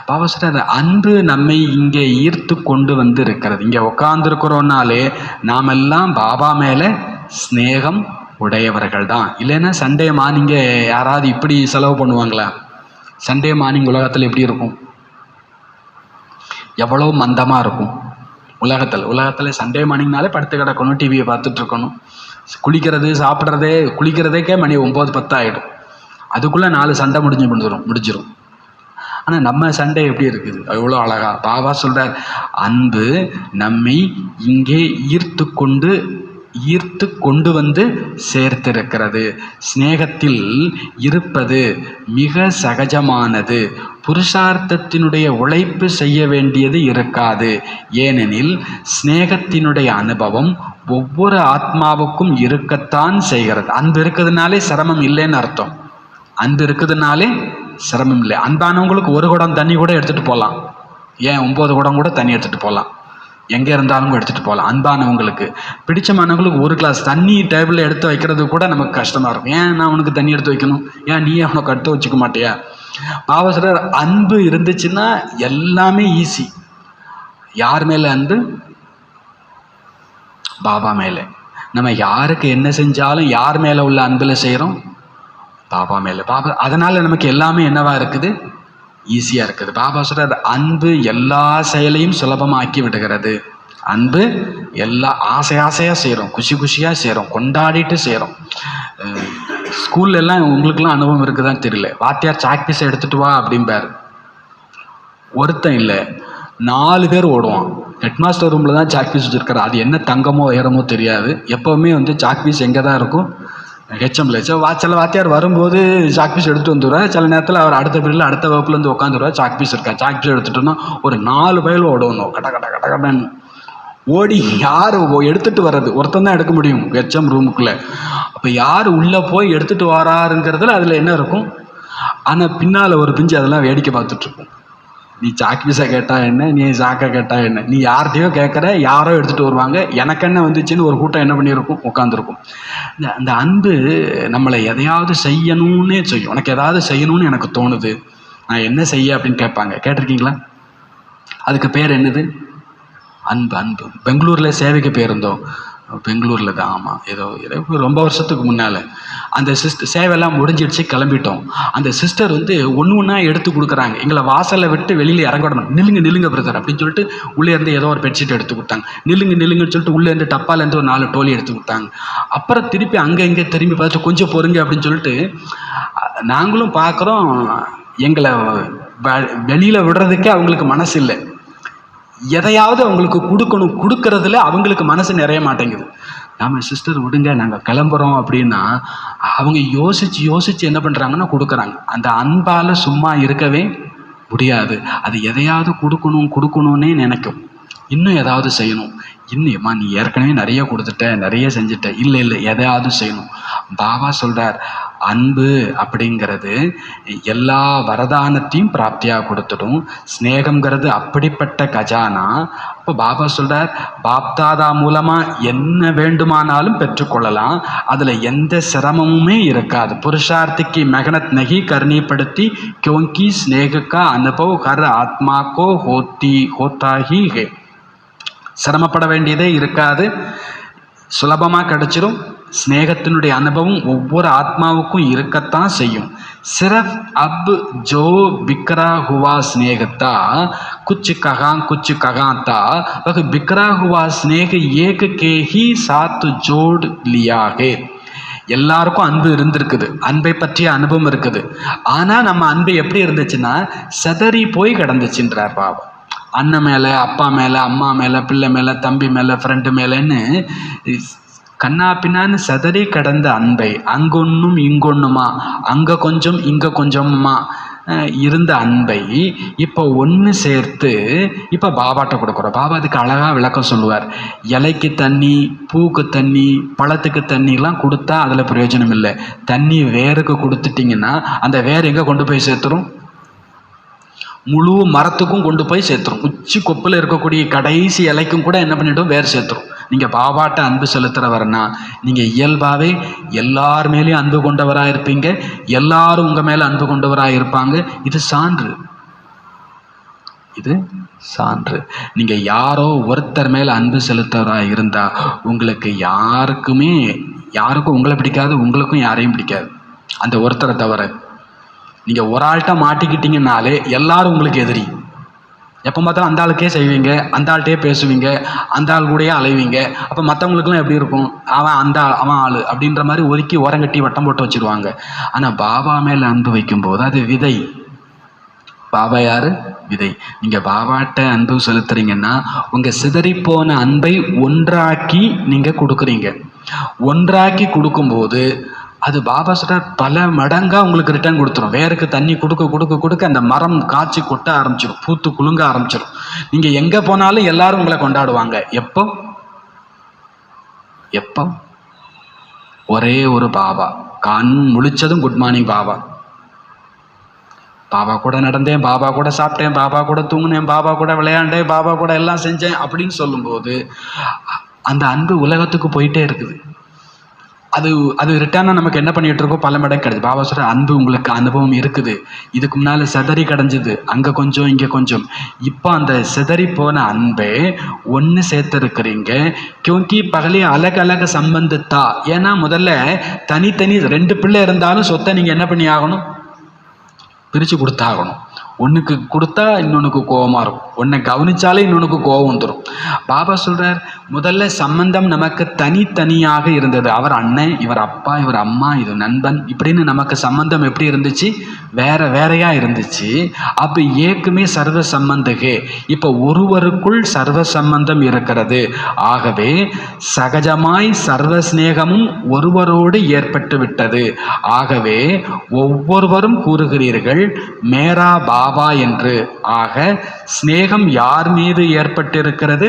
பாபா சொல்றாரு, அன்பு நம்மை இங்கே ஈர்த்து கொண்டு வந்து இருக்கிறது. இங்கே உட்காந்துருக்கிறோன்னாலே நாம் எல்லாம் பாபா மேலே ஸ்நேகம் உடையவர்கள் தான். இல்லைன்னா சண்டே மார்னிங்க யாராவது இப்படி செலவு பண்ணுவாங்களா? சண்டே மார்னிங் உலகத்தில் எப்படி இருக்கும்? எவ்வளோ மந்தமாக இருக்கும் உலகத்தில் சண்டே மார்னிங்னாலே படுத்து கிடக்கணும், டிவியை பார்த்துட்டு இருக்கணும், குளிக்கிறது குளிக்கிறதுக்கே மணி 9-10 ஆகிடும். அதுக்குள்ளே 4 சண்டை முடிஞ்சிடும். ஆனால் நம்ம சண்டை எப்படி இருக்குது? எவ்வளோ அழகா பாபா சொல்கிறார், அன்பு நம்மை இங்கே ஈர்த்து கொண்டு வந்து சேர்த்திருக்கிறது. ஸ்நேகத்தில் இருப்பது மிக சகஜமானது. புருஷார்த்தத்தினுடைய உழைப்பு செய்ய வேண்டியது இருக்காது. ஏனெனில் ஸ்நேகத்தினுடைய அனுபவம் ஒவ்வொரு ஆத்மாவுக்கும் இருக்கத்தான் செய்கிறது. அன்பு இருக்கிறதுனாலே சிரமம் இல்லைன்னு அர்த்தம். அன்பு இருக்கிறதுனாலே சிரமம் இல்லை. அன்பானவங்களுக்கு 1 குடம் தண்ணி கூட எடுத்துகிட்டு போகலாம், ஏன் 9 குடம் கூட தண்ணி எடுத்துகிட்டு போகலாம், எங்கே இருந்தாலும் எடுத்துகிட்டு போகலாம். அன்பானவங்களுக்கு, பிடிச்சமானவங்களுக்கு 1 கிளாஸ் தண்ணி டேபிளில் எடுத்து வைக்கிறது கூட நமக்கு கஷ்டமாக இருக்கும். ஏன் நான் உனக்கு தண்ணி எடுத்து வைக்கணும், ஏன் நீ அவனுக்கு எடுத்து வச்சுக்க மாட்டியா? பாபா சொல்றார், அன்பு இருந்துச்சுன்னா எல்லாமே ஈஸி. யார் மேலே அன்பு? பாபா மேலே. நம்ம யாருக்கு என்ன செஞ்சாலும் யார் மேலே உள்ள அன்பில் செய்கிறோம்? பாபா மேலே. பாபா அதனால் நமக்கு எல்லாமே என்னவா இருக்குது? ஈஸியாக இருக்குது. பாபா சொல்கிறார், அன்பு எல்லா செயலையும் சுலபமாக்கி விடுகிறது. அன்பு எல்லா ஆசையாக செய்கிறோம், குஷியாக செய்கிறோம், கொண்டாடிட்டு செய்கிறோம். ஸ்கூல்லலாம் உங்களுக்குலாம் அனுபவம் இருக்குதான்னு தெரியல. வாத்தியார் சாக் பீஸை எடுத்துகிட்டு வா அப்படிம்பார். ஒருத்தன் இல்லை, 4 பேர் ஓடுவான். ஹெட்மாஸ்டர் ரூமில் தான் சாக் பீஸ் வச்சுருக்காரு. அது என்ன தங்கமோ உயரமோ தெரியாது. எப்போவுமே சாக் பீஸ் எங்கே தான் இருக்கும்? ஹெச்எம்ல. சில வாத்தியார் வரும்போது சாக் பீஸ் எடுத்துகிட்டு வந்துடுவார். சில நேரத்தில் அவர் அடுத்த பீரியடில் அடுத்த வகுப்புலேருந்து உட்காந்துருவார். சாக் பீஸ் சாக் பீஸ் எடுத்துட்டோன்னா ஒரு 4 பேர் ஓடணும், கடன்னு ஓடி. யார் எடுத்துகிட்டு வர்றது? ஒருத்தன் தான் எடுக்க முடியும் ஹெச்எம் ரூமுக்குள்ளே. அப்போ யார் உள்ளே போய் எடுத்துகிட்டு வராருங்கிறதுல அதில் என்ன இருக்கும்? ஆனால் பின்னால் ஒரு பிஞ்சு அதெல்லாம் வேடிக்கை பார்த்துட்ருக்கும். நீ சாக் பீஸை கேட்டால் என்ன, நீ சாக்கை கேட்டால் என்ன, நீ யார்கிட்டையோ கேட்குற, யாரோ எடுத்துகிட்டு வருவாங்க, எனக்கு என்ன வந்துச்சுன்னு ஒரு கூட்டம் என்ன பண்ணியிருக்கும்? உட்காந்துருக்கும். அந்த அன்பு நம்மளை எதையாவது செய்யணும்னே செய்யும். உனக்கு எதாவது செய்யணும்னு எனக்கு தோணுது, நான் என்ன செய்ய அப்படின்னு கேட்பாங்க. கேட்டிருக்கீங்களா? அதுக்கு பேர் என்னது? அன்பு. பெங்களூரில் சேவைக்கு போயிருந்தோம். பெங்களூரில் தான், ஆமாம், ஏதோ ரொம்ப வருஷத்துக்கு முன்னால். அந்த சேவையெல்லாம் முடிஞ்சிடுச்சு, கிளம்பிட்டோம். அந்த சிஸ்டர் ஒன்று எடுத்து கொடுக்குறாங்க. எங்களை வாசலில் விட்டு வெளியில் இறங்க விடணும். நில்லுங்க பிரதர் அப்படின்னு சொல்லிட்டு உள்ளே இருந்து ஏதோ ஒரு பெட்ஷீட் எடுத்து கொடுத்தாங்க. நில்லுங்கன்னு சொல்லிட்டு உள்ளேருந்து டப்பாலேருந்து ஒரு 4 டோலி எடுத்து கொடுத்தாங்க. அப்புறம் திருப்பி அங்கே இங்கே திரும்பி பார்த்துட்டு கொஞ்சம் பொறுங்க அப்படின்னு சொல்லிட்டு நாங்களும் பார்க்குறோம். எங்களை வெளியில் விடுறதுக்கே அவங்களுக்கு மனசு இல்லை. எதையாவது அவங்களுக்கு கொடுக்கறதுல அவங்களுக்கு மனசு நிறைய மாட்டேங்குது. நம்ம சிஸ்டர் விடுங்க, நாங்கள் கிளம்புறோம் அப்படின்னா அவங்க யோசிச்சு என்ன பண்ணுறாங்கன்னா கொடுக்குறாங்க. அந்த அன்பால் சும்மா இருக்கவே முடியாது. அது எதையாவது கொடுக்கணும்னே நினைக்கும். இன்னும் ஏதாவது செய்யணும். இன்னும்மா நீ ஏற்கனவே நிறைய கொடுத்துட்ட, நிறைய செஞ்சுட்ட, இல்லை எதையாவது செய்யணும். பாபா சொல்கிறார், அன்பு அப்படிங்கிறது எல்லா வரதானத்தையும் பிராப்தியாக கொடுத்துடும். ஸ்நேகம்ங்கிறது அப்படிப்பட்ட கஜானா. இப்போ பாபா சொல்கிறார், பாப்தாதா மூலமாக என்ன வேண்டுமானாலும் பெற்றுக்கொள்ளலாம், அதில் எந்த சிரமமுமே இருக்காது. புருஷார்த்திக்கு மெகனத் நகி கர்ணிப்படுத்தி क्योंकि स्नेह का अनुभव हर आत्मा को होता ही है. சிரமப்பட வேண்டியதே இருக்காது, சுலபமாக கிடைச்சிடும். ஸ்நேகத்தினுடைய அனுபவம் ஒவ்வொரு ஆத்மாவுக்கும் இருக்கத்தான் செய்யும். सिर्फ अब जो बिखरा हुआ स्नेह था, कुछ कहाँ था, वह बिखरा हुआ स्नेह एक के ही साथ जोड़ लिया है. எல்லாருக்கும் அன்பு இருந்திருக்குது, அன்பை பற்றிய அனுபவம் இருக்குது. ஆனால் நம்ம அன்பு எப்படி இருந்துச்சுன்னா செதறி போய் கிடந்துச்சுன்றார் பாபா. அண்ணன் மேலே, அப்பா மேலே, அம்மா மேலே, பிள்ளை மேலே, தம்பி மேலே, ஃப்ரெண்டு மேலேன்னு கண்ணா பின்னான்னு செதறி கிடந்த அன்பை அங்கொன்னும் இங்கொன்னுமா, அங்கே கொஞ்சம் இங்கே கொஞ்சமா இருந்த அன்பை இப்போ ஒன்று சேர்த்து இப்போ பாபாட்ட கொடுக்குறோம். பாபா அதுக்கு அழகாக விளக்கம் சொல்லுவார். இலைக்கு தண்ணி, பூக்கு தண்ணி, பழத்துக்கு தண்ணிலாம் கொடுத்தா அதில் பிரயோஜனம் இல்லை. தண்ணி வேருக்கு கொடுத்துட்டிங்கன்னா அந்த வேர் எங்கே கொண்டு போய் சேர்த்துரும்? முழு மரத்துக்கும் கொண்டு போய் சேர்த்துரும். உச்சி கொப்பில் இருக்கக்கூடிய கடைசி இலைக்கும் கூட என்ன பண்ணிட்டோம்? வேர் சேர்த்துரும். நீங்கள் பாபாட்ட அன்பு செலுத்துகிறவர்னா நீங்கள் இயல்பாகவே எல்லார் மேலேயும் அன்பு கொண்டவராக இருப்பீங்க, எல்லாரும் உங்கள் மேலே அன்பு கொண்டவராக இருப்பாங்க. இது சான்று. நீங்கள் யாரோ ஒருத்தர் மேலே அன்பு செலுத்துறவராக இருந்தால் உங்களுக்கு யாருக்கும் உங்களை பிடிக்காது, உங்களுக்கும் யாரையும் பிடிக்காது, அந்த ஒருத்தரை தவிர. நீங்கள் ஒரு ஆள்கிட்ட மாட்டிக்கிட்டீங்கன்னாலே எல்லாரும் உங்களுக்கு எதிரி. எப்போ பார்த்தாலும் அந்த ஆளுக்கே செய்வீங்க, அந்த ஆள்கிட்டே பேசுவீங்க, அந்த ஆள் கூடயே அலைவீங்க. அப்போ மற்றவங்களுக்குலாம் எப்படி இருக்கும்? அவன் ஆள் அப்படின்ற மாதிரி ஒதுக்கி ஓரங்கட்டி வட்டம் போட்டு வச்சுருவாங்க. ஆனால் பாபா மேலே அன்பு வைக்கும்போது அது விதை. பாபா யாரு? விதை. நீங்கள் பாபாட்ட அன்பு செலுத்துறீங்கன்னா உங்கள் சிதறிப்போன அன்பை ஒன்றாக்கி நீங்கள் கொடுக்குறீங்க. ஒன்றாக்கி கொடுக்கும்போது அது பாபா சொல்கிறார் பல மடங்காக உங்களுக்கு ரிட்டர்ன் கொடுத்துரும். வேருக்கு தண்ணி கொடுக்க கொடுக்க கொடுக்க அந்த மரம் காய்ச்சி கொட்ட ஆரம்பிச்சிடும், பூத்து குலுங்க ஆரம்பிச்சிடும். நீங்கள் எங்கே போனாலும் எல்லாரும் உங்களை கொண்டாடுவாங்க. எப்போ? எப்போ? ஒரே ஒரு பாபா. கண் முழிச்சதும் குட் மார்னிங் பாபா. பாபா கூட நடந்தேன், பாபா கூட சாப்பிட்டேன், பாபா கூட தூங்கினேன், பாபா கூட விளையாண்டேன், பாபா கூட எல்லாம் செஞ்சேன் அப்படின்னு சொல்லும்போது அந்த அன்பு உலகத்துக்கு போயிட்டே இருக்குது. அது ரிட்டர்னாக நமக்கு என்ன பண்ணிகிட்டு இருக்கோம்? பல மடங்கு கிடையாது. பாபா சொல்கிற அன்பு உங்களுக்கு அனுபவம் இருக்குது. இதுக்கு முன்னால் சிதறி கிடஞ்சிது, அங்கே கொஞ்சம் இங்கே கொஞ்சம். இப்போ அந்த சிதறி போன அன்பை ஒன்று சேர்த்துருக்குறீங்க. கியோங்கி பகலே அழக அழக சம்பந்தத்தா. ஏன்னா முதல்ல தனித்தனி 2 பிள்ளை இருந்தாலும் சொத்தை நீங்கள் என்ன பண்ணி ஆகணும்? பிரித்து கொடுத்தாகணும். ஒன்றுக்கு கொடுத்தா இன்னொன்றுக்கு கோபமாக இருக்கும், ஒன்றை கவனித்தாலே இன்னொன்றுக்கு கோபம் வந்துடும். பாபா சொல்கிறார் முதல்ல சம்பந்தம் நமக்கு தனித்தனியாக இருந்தது. அவர் அண்ணன், இவர் அப்பா, இவர் அம்மா, இது நண்பன், இப்படின்னு நமக்கு சம்பந்தம் எப்படி இருந்துச்சு? வேற வேறையாக இருந்துச்சு. அப்போ ஏக்குமே சர்வ சம்பந்தகே. இப்போ ஒருவருக்குள் சர்வ சம்பந்தம் இருக்கிறது. ஆகவே சகஜமாய் சர்வ சிநேகமும் ஒருவரோடு ஏற்பட்டு விட்டது. ஆகவே ஒவ்வொருவரும் கூறுகிறீர்கள் மேரா பாபா என்று. ஆக சிநேகம் யார் மீது ஏற்படுகிறது?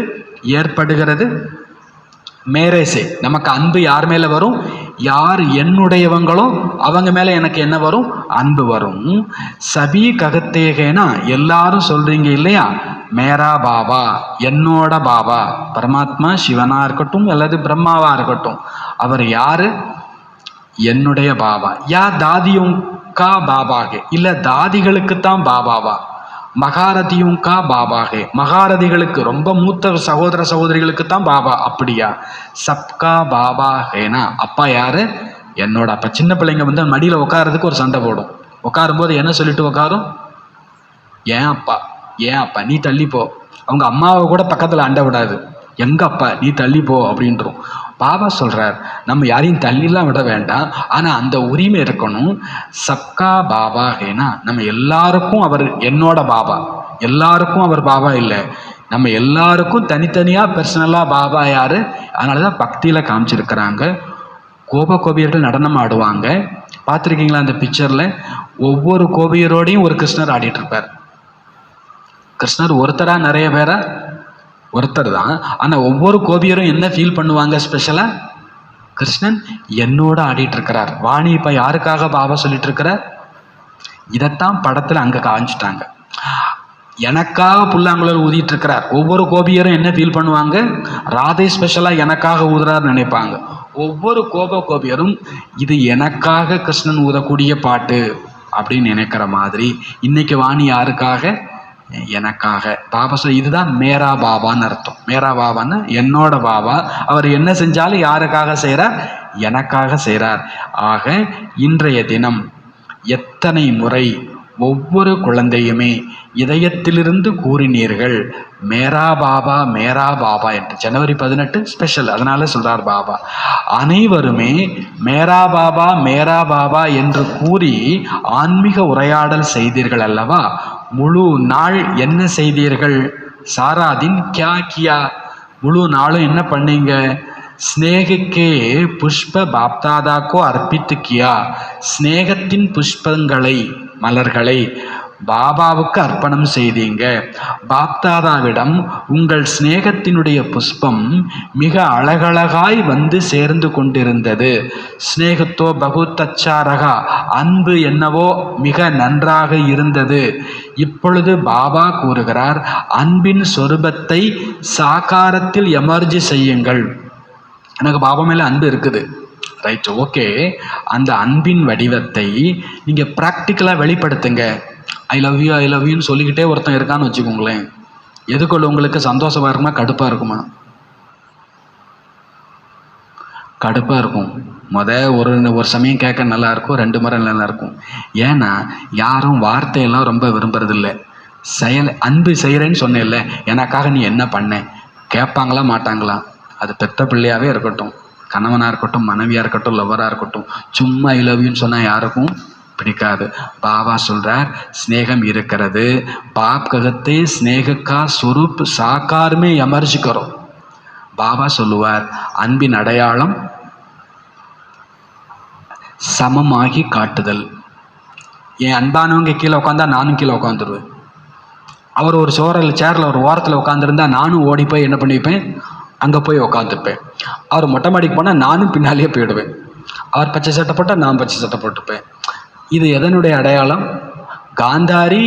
மேரேசே. நமக்கு அன்பு யார் மேலே வரும்? யார் என்னுடையவங்களோ அவங்க மேலே எனக்கு என்ன வரும்? அன்பு வரும். சபி ககத்தேகேனா, எல்லாரும் சொல்றீங்க இல்லையா, மேரா பாபா, என்னோட பாபா. பரமாத்மா சிவனா இருக்கட்டும் அல்லது பிரம்மாவா இருக்கட்டும், அவர் யாரு? என்னுடைய பாபா. யா தாதியும் கா பாபாகே, இல்லை தாதிகளுக்குத்தான் பாபாவா? மகாரதியும் கா பாபாகே, மகாரதிகளுக்கு ரொம்ப மூத்த சகோதர சகோதரிகளுக்கு தான் பாபா. அப்படியா? சப்கா பாபா ஹேனா. அப்பா யாரு? என்னோட அப்பா. சின்ன பிள்ளைங்க வந்து மடியில் உட்காரதுக்கு ஒரு சண்டை போடும். உட்காரும்போது என்ன சொல்லிட்டு உட்காரும்? ஏன் அப்பா, ஏன் அப்பா, நீ தள்ளிப்போ. அவங்க அம்மாவை கூட பக்கத்தில் அண்டை விடாது. எங்க அப்பா, நீ தள்ளிப்போ அப்படின்றோம். பாபா சொல்கிறார் நம்ம யாரையும் தள்ளிலாம் விட வேண்டாம், ஆனால் அந்த உரிமை இருக்கணும். சப்கா பாபா ஹேனா, நம்ம எல்லாருக்கும் அவர் என்னோட பாபா. எல்லாருக்கும் அவர் பாபா இல்லை, நம்ம எல்லாருக்கும் தனித்தனியாக பர்சனலாக பாபா யார்? அதனால தான் பக்தியில் காமிச்சிருக்கிறாங்க. கோபியர்கள் நடனம் ஆடுவாங்க. பார்த்துருக்கீங்களா அந்த பிக்சரில்? ஒவ்வொரு கோபியரோடையும் ஒரு கிருஷ்ணர் ஆடிட்டு இருப்பார். கிருஷ்ணர் ஒருத்தரா நிறைய பேரா? ஒருத்தர் தான். ஆனால் ஒவ்வொரு கோபியரும் என்ன ஃபீல் பண்ணுவாங்க ஸ்பெஷலாக? கிருஷ்ணன் என்னோட ஆடிட்டு இருக்கிறார். வாணி இப்போ யாருக்காக பாபா சொல்லிட்டு இருக்கிறார்? இதைத்தான் படத்தில் அங்கே காமிச்சிட்டாங்க. எனக்காக புல்லாங்குழல் ஊதிட்டு இருக்கிறார். ஒவ்வொரு கோபியரும் என்ன ஃபீல் பண்ணுவாங்க? ராதை ஸ்பெஷலாக எனக்காக ஊதுறாரு நினைப்பாங்க. ஒவ்வொரு கோபியரும் இது எனக்காக கிருஷ்ணன் ஊதக்கூடிய பாட்டு அப்படின்னு நினைக்கிற மாதிரி இன்னைக்கு வாணி யாருக்காக? எனக்காக. பாபா சொல் இதுதான் மேரா பாபான்னு அர்த்தம். மேரா பாபான்னு என்னோட பாபா. அவர் என்ன செஞ்சாலும் யாருக்காக செய்கிறார்? எனக்காக செய்கிறார். ஆக இன்றைய தினம் எத்தனை முறை ஒவ்வொரு குழந்தையுமே இதயத்திலிருந்து கூறினீர்கள் மேரா பாபா மேரா பாபா என்று. ஜனவரி 18 ஸ்பெஷல், அதனால சொல்றார் பாபா. அனைவருமே மேரா பாபா என்று கூறி ஆன்மீக உரையாடல் செய்தீர்கள் அல்லவா? முழு நாள் என்ன செய்தீர்கள்? சாராதின் கியா கியா, முழு நாளும் என்ன பண்ணீங்க? ஸ்நேகக்கே புஷ்ப பாப்தாதாக்கோ அர்ப்பித்து கியா, ஸ்நேகத்தின் புஷ்பங்களை மலர்களை பாபாவுக்கு அர்ப்பணம் செய்தீங்க. பாப்தாதாவிடம் உங்கள் ஸ்நேகத்தினுடைய புஷ்பம் மிக அழகழகாய் வந்து சேர்ந்து கொண்டிருந்தது. ஸ்நேகத்தோ பகுத் அச்சாரகா, அன்பு என்னவோ மிக நன்றாக இருந்தது. இப்பொழுது பாபா கூறுகிறார் அன்பின் சொரூபத்தை சாகாரத்தில் எமர்ஜி செய்யுங்கள். எனக்கு பாபா மேலே அன்பு இருக்குது, ரைட், ஓகே. அந்த அன்பின் வடிவத்தை நீங்கள் ப்ராக்டிக்கலாக வெளிப்படுத்துங்க. ஐ லவ் யூன்னு சொல்லிக்கிட்டே ஒருத்தன் இருக்கான்னு வச்சுக்கோங்களேன். எதுக்குள்ள உங்களுக்கு சந்தோஷமாக இருக்குமா கடுப்பாக இருக்குமா? கடுப்பாக இருக்கும். ஒரு சமயம் கேட்க நல்லாயிருக்கும், 2 முறை நல்லாயிருக்கும். ஏன்னா யாரும் வார்த்தையெல்லாம் ரொம்ப விரும்புறதில்லை. அன்பு செய்கிறேன்னு சொன்னேன்ல, எனக்காக நீ என்ன பண்ண கேட்பாங்களா மாட்டாங்களா? அது பெத்த பிள்ளையாகவே இருக்கட்டும், கணவனாக இருக்கட்டும், மனைவியாக இருக்கட்டும், லவ்வராக இருக்கட்டும், சும்மா ஐ லவ் யூன்னு சொன்னால் யாருக்கும் பிடிக்காது. பாபா சொல்கிறார், ஸ்நேகம் இருக்கிறது. பாப் ககத்தே ஸ்நேகக்கா ஸ்வரூப் சாக்காருமே எமர்ஜிக்கிறோம். பாபா சொல்லுவார், அன்பின் அடையாளம் சமமாகி காட்டுதல். என் அன்பானவங்க கீழே உட்காந்தா நானும் கீழே உட்காந்துருவேன். அவர் ஒரு சேரில் ஒரு ஓரத்தில் உட்காந்துருந்தா நானும் ஓடி போய் என்ன பண்ணிப்பேன், அங்கே போய் உட்காந்துப்பேன். அவர் மொட்டை மாடிக்கு போனால் நானும் பின்னாலேயே போயிடுவேன். அவர் பச்சை சட்டை போட்டால் நான் பச்சை சட்டை போட்டுப்பேன். இது எதனுடைய அடையாளம்? காந்தாரி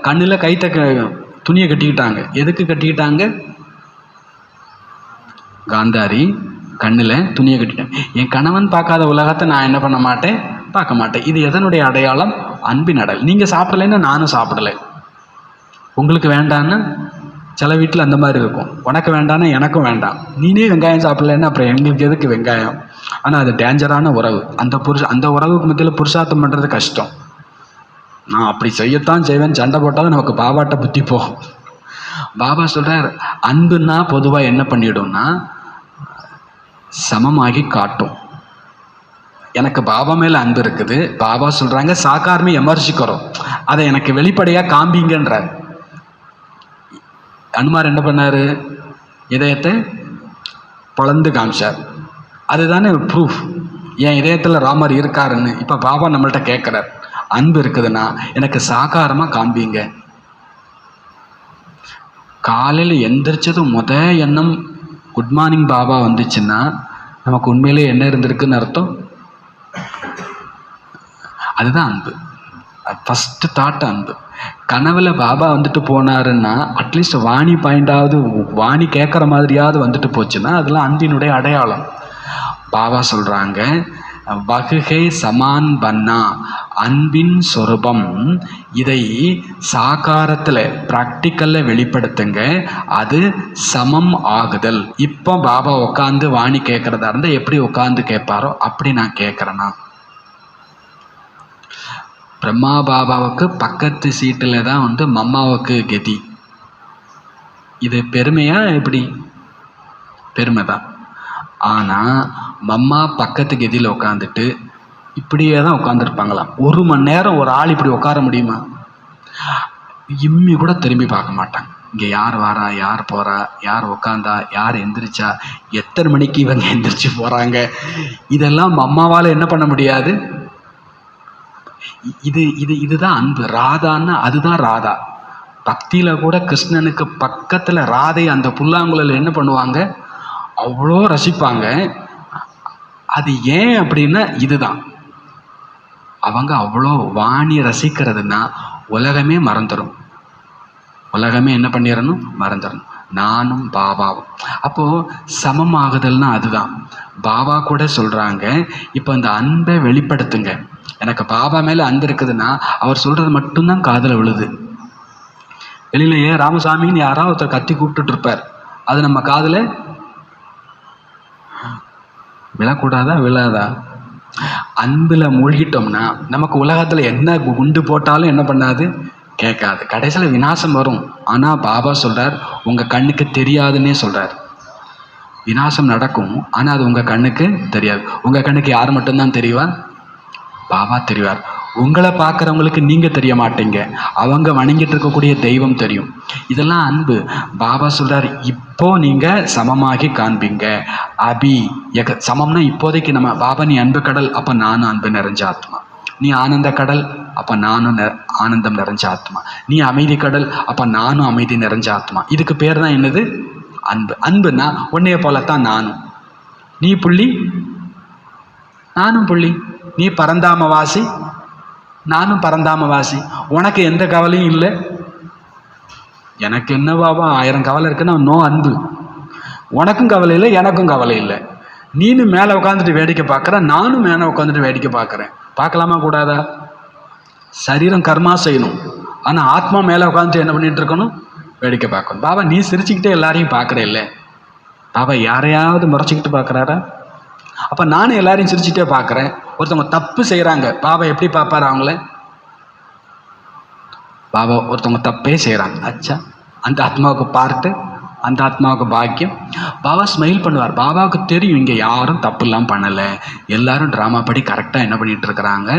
கண்ணில் துணியை கட்டிக்கிட்டாங்க. எதுக்கு கட்டிக்கிட்டாங்க? காந்தாரி கண்ணில் துணியை கட்டிட்டேன். என் கணவன் பார்க்காத உலகத்தை நான் என்ன பண்ண மாட்டேன், பார்க்க மாட்டேன். இது எதனுடைய அடையாளம்? அன்பின் அடையாளம். நீங்கள் சாப்பிடலைன்னா நானும் சாப்பிடலை. உங்களுக்கு வேண்டான்னு சில வீட்டில் அந்த மாதிரி இருக்கும். உனக்கு வேண்டான்னா எனக்கும் வேண்டாம். நீனே வெங்காயம் சாப்பிடலன்னா அப்புறம் எங்களுக்கு எதுக்கு வெங்காயம்? ஆனால் அது டேஞ்சரான உறவு. அந்த உறவுக்கு மத்தியில் புருஷார்த்தம் பண்ணுறது கஷ்டம். நான் அப்படி செய்யத்தான் செய்வேன், சண்டை போட்டாலும் நமக்கு பாபாட்ட புத்தி போகும். பாபா சொல்கிறார், அன்புன்னா பொதுவாக என்ன பண்ணிடும்னா சமமாகி காட்டும். எனக்கு பாபா மேலே அன்பு இருக்குது. பாபா சொல்கிறாங்க, சாக்காருமே எமர்ஜிக்கிறோம், அதை எனக்கு வெளிப்படையாக காம்பிங்கன்றார். அனுமார் என்ன பண்ணார்? இதயத்தை பொளந்து காமிச்சார். அதுதானே ப்ரூஃப் என் இதயத்தில் ராமர் இருக்காருன்னு. இப்போ பாபா நம்மள்கிட்ட கேட்குறார், அன்பு இருக்குதுன்னா எனக்கு சாகாரமாக காண்பீங்க. காலையில் எந்திரிச்சதும் எண்ணம் குட் மார்னிங் பாபா வந்துச்சுன்னா நமக்கு உண்மையிலே என்ன இருந்திருக்குன்னு அர்த்தம். அதுதான் அன்பு. ஃபஸ்ட்டு தாட் அன்பு. கனவுல பாபா வந்துட்டு போனாருன்னா அட்லீஸ்ட் வாணி பாயிண்டாவது, வாணி கேட்குற மாதிரியாவது வந்துட்டு போச்சுன்னா அதெல்லாம் அன்பினுடைய அடையாளம். பாபா சொல்கிறாங்க, வகுகை சமான் பன்னா, அன்பின் சொரூபம். இதை சாகாரத்தில் ப்ராக்டிக்கலில் வெளிப்படுத்துங்க. அது சமம் ஆகுதல். இப்போ பாபா உட்காந்து வாணி கேட்குறதா இருந்தால் எப்படி உட்காந்து கேட்பாரோ அப்படி நான் கேட்குறேன்னா. பிரம்மா பாபாவுக்கு பக்கத்து சீட்டில் தான் மம்மாவுக்கு கதி. இது பெருமையா? எப்படி? பெருமை தான். ஆனால் மம்மா பக்கத்து கதியில் உட்காந்துட்டு இப்படியே தான் உட்காந்துருப்பாங்களாம். 1 மணி நேரம் ஒரு ஆள் இப்படி உட்கார முடியுமா? இம்மி கூட திரும்பி பார்க்க மாட்டாங்க. இங்கே யார் வாரா, யார் போகிறா, யார் உட்காந்தா, யார் எந்திரிச்சா, எத்தனை மணிக்கு இவங்க எந்திரிச்சு போகிறாங்க, இதெல்லாம் மம்மாவால் என்ன பண்ண முடியாது. இதுதான் அன்பு. ராதான்னா அதுதான் ராதா. பக்தியில் கூட கிருஷ்ணனுக்கு பக்கத்தில் ராதை அந்த புல்லாங்குழல் என்ன பண்ணுவாங்க, அவ்வளோ ரசிப்பாங்க. அது ஏன் அப்படின்னா இதுதான், அவங்க அவ்வளோ வாணி ரசிக்கிறதுனா உலகமே மறந்துடும். உலகமே என்ன பண்ணிடணும், மறந்துடணும். நானும் பாபாவும் அப்போது சமமாகுதல்னா அதுதான். பாபா கூட சொல்கிறாங்க, இப்போ இந்த அன்பை வெளிப்படுத்துங்க. எனக்கு பாபா மேலே அன்பு இருக்குதுன்னா அவர் சொல்கிறது மட்டும்தான் காதில் விழுது. வெளியிலேயே ராமசாமின்னு யாராவது ஒருத்தர் கத்தி கூப்பிட்டுட்டு இருப்பார், அது நம்ம காதில் விழக்கூடாதா, விழாதா? அன்பில் மூழ்கிட்டோம்னா நமக்கு உலகத்தில் என்ன குண்டு போட்டாலும் என்ன பண்ணாது, கேட்காது. கடைசியில் விநாசம் வரும். ஆனால் பாபா சொல்கிறார், உங்கள் கண்ணுக்கு தெரியாதுன்னே சொல்கிறார். விநாசம் நடக்கும், ஆனால் அது உங்கள் கண்ணுக்கு தெரியாது. உங்கள் கண்ணுக்கு யார் மட்டும்தான் தெரிவா? பாபா தெரிவார். உங்களை பார்க்குறவங்களுக்கு நீங்கள் தெரிய மாட்டீங்க, அவங்க வணங்கிட்டு இருக்கக்கூடிய தெய்வம் தெரியும். இதெல்லாம் அன்பு. பாபா சொல்கிறார், இப்போ நீங்கள் சமமாகி காண்பீங்க. சமம்னா இப்போதைக்கு நம்ம பாபா நீ அன்பு கடல், அப்போ நானும் அன்பு நிறைஞ்ச ஆத்மா. நீ ஆனந்த கடல், அப்போ நானும் ஆனந்தம் நிறைஞ்ச ஆத்மா. நீ அமைதி கடல், அப்போ நானும் அமைதி நிறைஞ்ச ஆத்மா. இதுக்கு பேர் தான் என்னது, அன்பு. அன்புன்னா உன்னைய போலத்தான் நானும். நீ புள்ளி, நானும் புள்ளி. நீ பரந்தாமவாசி, நானும் பரந்தாமவாசி. உனக்கு எந்த கவலையும் இல்லை, எனக்கு என்ன பாபா 1000 கவலை இருக்குன்னா நோ அன்பு. உனக்கும் கவலை இல்லை, எனக்கும் கவலை இல்லை. நீனும் மேலே உட்காந்துட்டு வேடிக்கை பார்க்குற, நானும் மேலே உட்காந்துட்டு வேடிக்கை பார்க்குறேன். பார்க்கலாமா கூடாதா? சரீரம் கர்மா செய்யணும், ஆனால் ஆத்மா மேலே உட்காந்துட்டு என்ன பண்ணிட்டு இருக்கணும், வேடிக்கை பார்க்கணும். பாபா நீ சிரிச்சுக்கிட்டே எல்லாரையும் பார்க்குற இல்லை, பாபா யாரையாவது முறைச்சிக்கிட்டு பார்க்குறாரா? அப்போ நானும் எல்லாரையும் சிரிச்சுட்டே பார்க்குறேன். ஒருத்தவங்க தப்பு செய்கிறாங்க, பாபா எப்படி பார்ப்பாரு அவங்கள? பாபா ஒருத்தவங்க தப்பே செய்கிறாங்க, அச்சா அந்த ஆத்மாவுக்கு பார்த்து, அந்த ஆத்மாவுக்கு பாக்கியம். பாபா ஸ்மைல் பண்ணுவார். பாபாவுக்கு தெரியும் இங்கே யாரும் தப்புலாம் பண்ணலை, எல்லாரும் ட்ராமா படி கரெக்டாக என்ன பண்ணிகிட்டு இருக்கிறாங்க.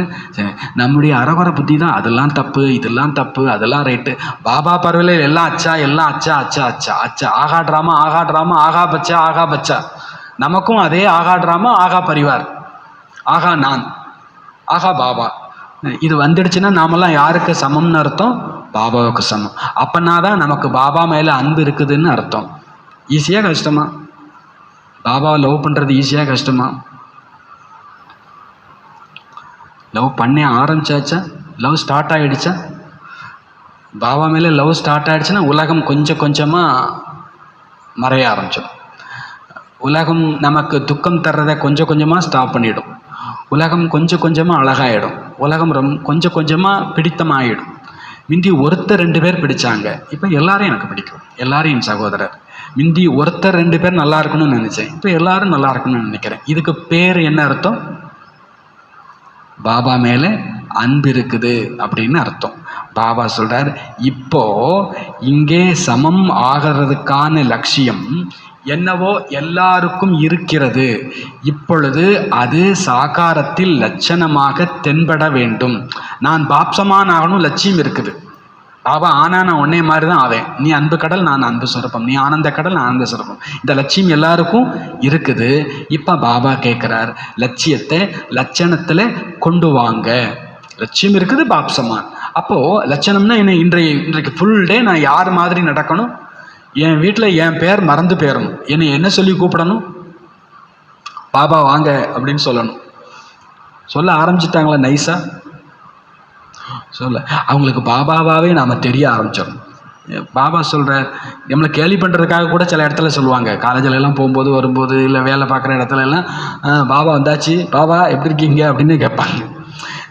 நம்முடைய அரகுர புத்தி தான் அதெல்லாம் தப்பு, இதெல்லாம் தப்பு, அதெல்லாம் ரைட்டு. பாபா பார்வையில் எல்லாம் அச்சா, எல்லாம் அச்சா அச்சா அச்சா அச்சா. ஆகா ட்ராமா, ஆகா ட்ராமா, ஆகா பச்சா, ஆகா பச்சா. நமக்கும் அதே ஆகா ட்ராமா, ஆகா பரிவார், ஆகா நான், ஆகா பாபா. இது வந்துடுச்சுன்னா நாமெல்லாம் யாருக்கு சமம்னு அர்த்தம்? பாபாவுக்கு சமம். அப்பனா தான் நமக்கு பாபா மேலே அன்பு இருக்குதுன்னு அர்த்தம். ஈஸியாக கஷ்டமா? பாபாவை லவ் பண்ணுறது ஈஸியாக கஷ்டமா? லவ் பண்ண ஆரம்பிச்சாச்சா? லவ் ஸ்டார்ட் ஆகிடுச்சா? பாபா மேலே லவ் ஸ்டார்ட் ஆகிடுச்சுன்னா உலகம் கொஞ்சம் கொஞ்சமாக மறைய ஆரம்பிச்சிடும். உலகம் நமக்கு துக்கம் தர்றதை கொஞ்சம் கொஞ்சமாக ஸ்டாப் பண்ணிடும். உலகம் கொஞ்சம் கொஞ்சமாக அழகாயிடும். உலகம் கொஞ்சம் கொஞ்சமாக பிடித்தமாகிடும். மிந்தி ஒருத்தர் 2 பேர் பிடிச்சாங்க, இப்போ எல்லாரும் எனக்கு பிடிக்கும், எல்லாரும் என் சகோதரர். மிந்தி ஒருத்தர் 2 பேர் நல்லா இருக்கணும்னு நினச்சேன், இப்போ எல்லாரும் நல்லா இருக்கணும்னு நினைக்கிறேன். இதுக்கு பேர் என்ன அர்த்தம்? பாபா மேலே அன்பு இருக்குது அப்படின்னு அர்த்தம். பாபா சொல்கிறார், இப்போ இங்கே சமம் ஆகிறதுக்கான லட்சியம் என்னவோ எல்லாருக்கும் இருக்கிறது. இப்பொழுது அது சாகாரத்தில் லட்சணமாக தென்பட வேண்டும். நான் பாப்சமான் ஆகணும் லட்சியம் இருக்குது. பாபா ஆனா நான் உன்னே மாதிரி தான் ஆவேன். நீ அன்பு கடல், நான் அன்பு சுரப்பம். நீ ஆனந்த கடல், நான் ஆனந்த சுரப்பம். இந்த லட்சியம் எல்லாருக்கும் இருக்குது. இப்போ பாபா கேட்குறார், லட்சியத்தை லட்சணத்தில் கொண்டு வாங்க. லட்சியம் இருக்குது, பாப்சமான். அப்போது லட்சணம்னா என்ன? இன்றைக்கு ஃபுல் டே நான் யார் மாதிரி நடக்கணும்? என் வீட்டில் என் பேர் மறந்து போயிடணும். என்னை என்ன சொல்லி கூப்பிடணும்? பாபா வாங்க அப்படின்னு சொல்லணும். சொல்ல ஆரம்பிச்சிட்டாங்களா நைஸா? சொல்ல அவங்களுக்கு பாபாவாகவே நாம் தெரிய ஆரம்பிச்சிடணும். பாபா சொல்கிறார், நம்மளை கேலி பண்ணுறதுக்காக கூட சில இடத்துல சொல்லுவாங்க. காலேஜில் எல்லாம் போகும்போது வரும்போது இல்லை வேலை பார்க்குற இடத்துல எல்லாம் பாபா வந்தாச்சு, பாபா எப்படி இருக்கீங்க அப்படின்னு கேட்பாங்க.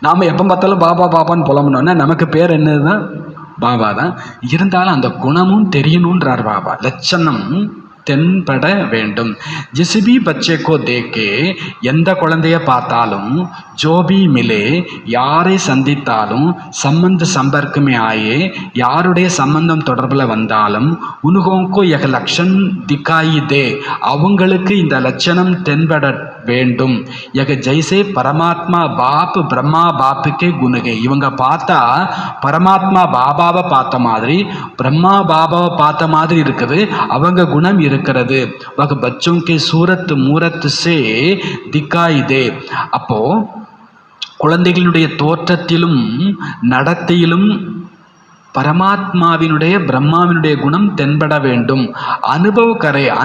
நாம் எப்போ பார்த்தாலும் பாபா பாபான்னு புலம்புனோன்னா நமக்கு பேர் என்னதுதான்? பாபா தான். இருந்தாலும் அந்த குணமும் தெரியணுன்றார் பாபா. லட்சணம் தென்பட வேண்டும். ஜிசுபி பச்சைக்கோ தேக்கே, எந்த குழந்தைய பார்த்தாலும், ஜோபி மிலே, யாரை சந்தித்தாலும், சம்பந்த சம்பர்க்கமே ஆயே, யாருடைய சம்பந்தம் தொடர்பில் வந்தாலும், உனுகோங்கோ எக லட்சன் திக்காயி தே, அவங்களுக்கு இந்த லட்சணம் தென்பட வேண்டும். எக ஜெய்சே பரமாத்மா பாப் பிரம்மா பாப்புக்கே குணுகே. இவங்க பார்த்தா பரமாத்மா பாபாவை பார்த்த மாதிரி, பிரம்மா பாபாவை பார்த்த மாதிரி இருக்குது. அவங்க குணம் இருக்கிறது. வக பச்சோं के सूरत मूरत से दिखाई दे. அப்போ குழந்தைகளுடைய தோற்றத்திலும் நடத்தையிலும் பரமாத்மாவினுடைய பிரம்மாவினுடைய குணம் தென்பட வேண்டும்.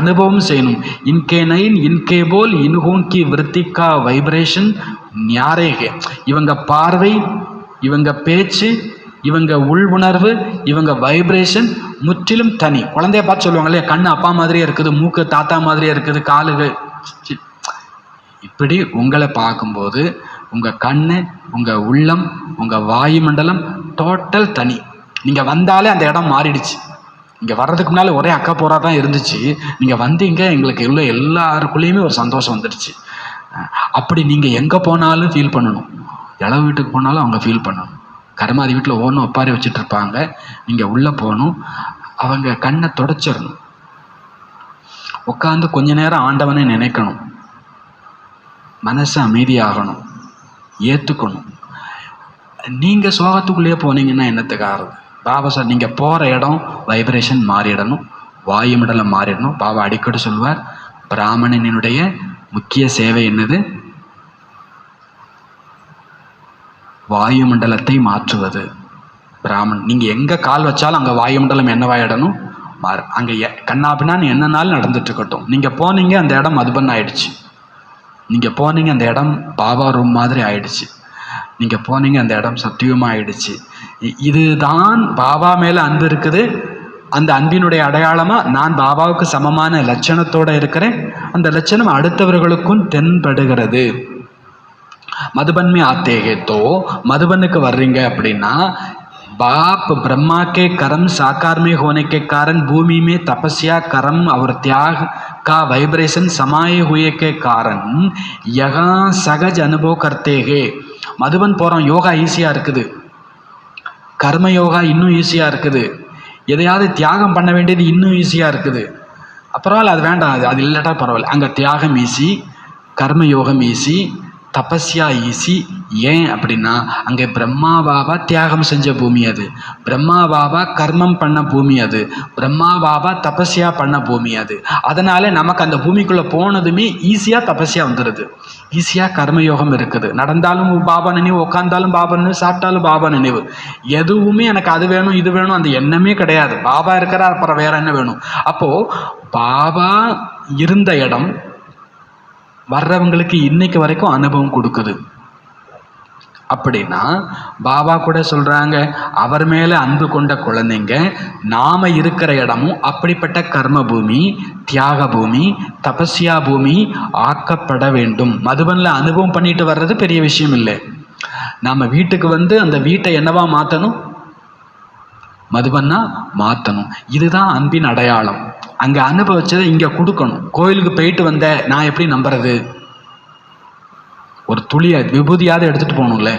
அனுபவம் செய்யணும். இன்கே நைன் இன்கே போல் இன்ஹோன் கி விருத்திகா வைப்ரேஷன் ஞாரேகே. இவங்க பார்வை, இவங்க பேச்சு, இவங்க உள் உணர்வு, இவங்க வைப்ரேஷன் முற்றிலும் தனி. குழந்தைய பார்த்து சொல்லுவாங்க இல்லையா, கண்ணு அப்பா மாதிரியே இருக்குது, மூக்கு தாத்தா மாதிரியே இருக்குது, காலுகள். இப்படி உங்களை பார்க்கும்போது உங்கள் கண்ணு, உங்கள் உள்ளம், உங்கள் வாயுமண்டலம் டோட்டல் தனி. நீங்கள் வந்தாலே அந்த இடம் மாறிடுச்சு. இங்கே வர்றதுக்கு முன்னால் ஒரே அக்கா போரா தான் இருந்துச்சு. நீங்கள் வந்தீங்க, எங்களுக்கு உள்ள எல்லாருக்குள்ளேயுமே ஒரு சந்தோஷம் வந்துடுச்சு. அப்படி நீங்கள் எங்கே போனாலும் ஃபீல் பண்ணணும். இளவு வீட்டுக்கு போனாலும் அவங்க ஃபீல் பண்ணணும். கருமாதி வீட்டில் ஓனும் ஒப்பாரி வச்சுட்டு இருப்பாங்க. நீங்கள் உள்ளே போகணும், அவங்க கண்ணை தொடச்சிடணும். உட்காந்து கொஞ்ச நேரம் ஆண்டவனை நினைக்கணும். மனசு அமைதியாகணும், ஏற்றுக்கணும். நீங்கள் சோகத்துக்குள்ளேயே போனீங்கன்னா என்னத்துக்காகிறது? பாபா சார் நீங்கள் போகிற இடம் வைப்ரேஷன் மாறிடணும், வாயுமண்டலம் மாறிடணும். பாபா அடிக்கடி சொல்வார், பிராமணனுடைய முக்கிய சேவை என்னது? வாயுமண்டலத்தை மாற்றுவது. பிராமணன் நீங்கள் எங்கே கால் வச்சாலும் அங்கே வாயுமண்டலம் என்னவாயிடணும்? அங்கே கண்ணாபின்னான்னு என்னன்னாலும் நடந்துட்டு இருக்கட்டும். நீங்கள் போனீங்க, அந்த இடம் மதுபன் ஆயிடுச்சு. நீங்கள் போனீங்க, அந்த இடம் பாபா ரூம் மாதிரி ஆயிடுச்சு. நீங்கள் போனீங்க, அந்த இடம் சத்தியமாக ஆயிடுச்சு. இதுதான் பாபா மேலே அன்பு இருக்குது. அந்த அன்பினுடைய அடையாளமாக நான் பாபாவுக்கு சமமான லட்சணத்தோடு இருக்கிறேன். அந்த லட்சணம் அடுத்தவர்களுக்கும் தென்படுகிறது. மதுபன்மே ஆத்தேகே தோ, மதுபனுக்கு வர்றீங்க அப்படின்னா, बाप ब्रह्मा के कर्म साकार में होने के कारण भूमि में तपस्या कर्म और त्याग का वाइब्रेशन समाये हुए के कारण यहाँ सहज अनुभव करते हैं. மதுபன் போகிறோம், யோகா ஈஸியாக இருக்குது, கர்ம யோகா இன்னும் ஈஸியாக இருக்குது, எதையாவது தியாகம் பண்ண வேண்டியது இன்னும் ஈஸியாக இருக்குது. பரவாயில்ல, அது வேண்டாம், அது இல்லாட்டா பரவாயில்ல. அங்கே தியாகம் ஈஸி, கர்மயோகம் ஈஸி, தபஸ்யா ஈஸி. ஏன் அப்படின்னா அங்கே பிரம்மா பாபா தியாகம் செஞ்ச பூமி, அது பிரம்மா பாபா கர்மம் பண்ண பூமி, அது பிரம்மா பாபா தபஸ்யா பண்ண பூமி. அது அதனால நமக்கு அந்த பூமிக்குள்ளே போனதுமே ஈஸியாக தபஸ்யா வந்துடுது, ஈஸியாக கர்மயோகம் இருக்குது. நடந்தாலும் பாபா நினைவு, உட்காந்தாலும் பாபா நினைவு, சாப்பிட்டாலும் பாபா நினைவு. எதுவுமே எனக்கு அது வேணும் இது வேணும் அந்த எண்ணமே கிடையாது. பாபா இருக்கிறார், அப்புறம் வேற என்ன வேணும்? அப்போது பாபா இருந்த இடம் வர்றவங்களுக்கு இன்னைக்கு வரைக்கும் அனுபவம் கொடுக்குது. அப்படின்னா பாபா கூட சொல்கிறாங்க, அவர் மேலே அன்பு கொண்ட குழந்தைங்க நாம் இருக்கிற இடமும் அப்படிப்பட்ட கர்ம பூமி, தியாக பூமி, தபஸ்யா பூமி ஆக்கப்பட வேண்டும். மதுபனில் அனுபவம் பண்ணிட்டு வர்றது பெரிய விஷயம் இல்லை. நாம் வீட்டுக்கு வந்து அந்த வீட்டை என்னவா மாற்றணும்? மதுபன்னா மாற்றணும். இதுதான் அன்பின் அடையாளம். அங்கே அனுபவிச்சதை இங்கே கொடுக்கணும். கோயிலுக்கு போயிட்டு வந்த நான் எப்படி நம்புறது? ஒரு துளி விபூதியாவது எடுத்துகிட்டு போகணும்ல,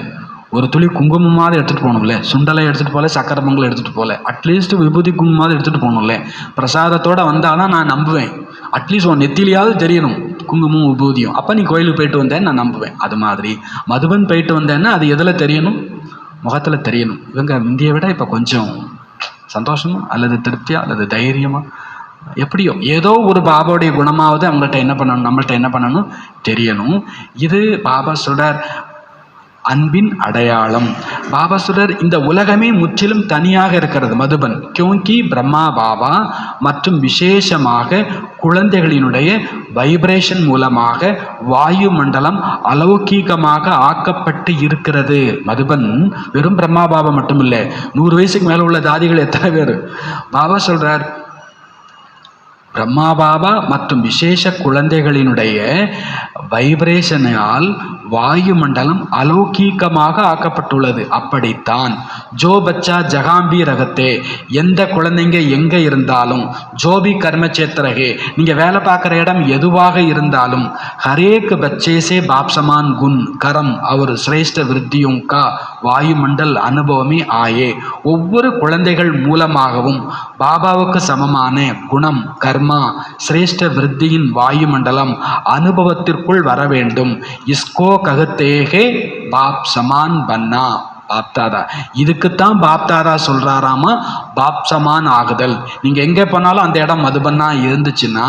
ஒரு துளி குங்குமமாவது எடுத்துகிட்டு போகணும்ல, சுண்டலை எடுத்துகிட்டு போகல, சக்கரை பொங்கல் எடுத்துகிட்டு போகல, அட்லீஸ்ட் விபூதி குங்குமமாவது எடுத்துகிட்டு போகணும்ல. பிரசாதத்தோடு வந்தால் தான் நான் நம்புவேன். அட்லீஸ்ட் உன் நெத்திலியாவது தெரியணும் குங்குமம் விபூதியும், அப்போ நீ கோயிலுக்கு போயிட்டு வந்தேன்னு நான் நம்புவேன். அது மாதிரி மதுபன் போயிட்டு வந்தேன்னா அது எதில் தெரியணும்? முகத்தில் தெரியணும். இவங்க இந்தியை விட இப்போ கொஞ்சம் சந்தோஷமா அல்லது திருப்தியா அல்லது தைரியமா, எப்படியோ ஏதோ ஒரு பாபாவுடைய குணமாவது அவங்கள்ட்ட என்ன பண்ணணும், நம்மள்ட்ட என்ன பண்ணணும் தெரியணும். இது பாபா சொல்றார் அன்பின் அடையாளம். பாபா சொல்றார் இந்த உலகமே முற்றிலும் தனியாக இருக்கிறது மதுபன். கியோங்கி பிரம்மா பாபா மற்றும் விசேஷமாக குழந்தைகளினுடைய வைப்ரேஷன் மூலமாக வாயு மண்டலம் அலௌகீகமாக ஆக்கப்பட்டு இருக்கிறது. மதுபன் வெறும் பிரம்மா பாபா மட்டும் இல்லை, 100 வயசுக்கு மேலே உள்ள தாதிகள் எத்தனை பேர்? பாபா சொல்றார் பிரம்மா பாபா மற்றும் விசேஷ குழந்தைகளினுடைய வைப்ரேஷனால் வாயு மண்டலம் அலௌகீகமாக ஆக்கப்பட்டுள்ளது. அப்படித்தான் ஜோ பச்சா ஜகாம்பி ரகத்தே, எந்த குழந்தைங்க எங்கே இருந்தாலும், ஜோபி கர்மச்சேத்திரகே, நீங்கள் வேலை பார்க்குற இடம் எதுவாக இருந்தாலும், ஹரேக் பச்சேசே பாப்சமான் குன் கரம் அவர் சிரேஷ்ட விருத்தியும் கா வாயுமண்டல் அனுபவமே ஆயே, ஒவ்வொரு குழந்தைகள் மூலமாகவும் பாபாவுக்கு சமமான குணம், கர்மா, சிரேஷ்ட விருத்தியின் வாயுமண்டலம் அனுபவத்திற்குள் வர வேண்டும். இஸ்கோ ககத்தேகே பாப் சமான் பன்னா. பாப்தாதா இதுக்குத்தான் பாப்தாதா சொல்றாராமா, பாப் சமான் ஆகுதல். நீங்க எங்க போனாலும் அந்த இடம் மதுபன்னா இருந்துச்சுன்னா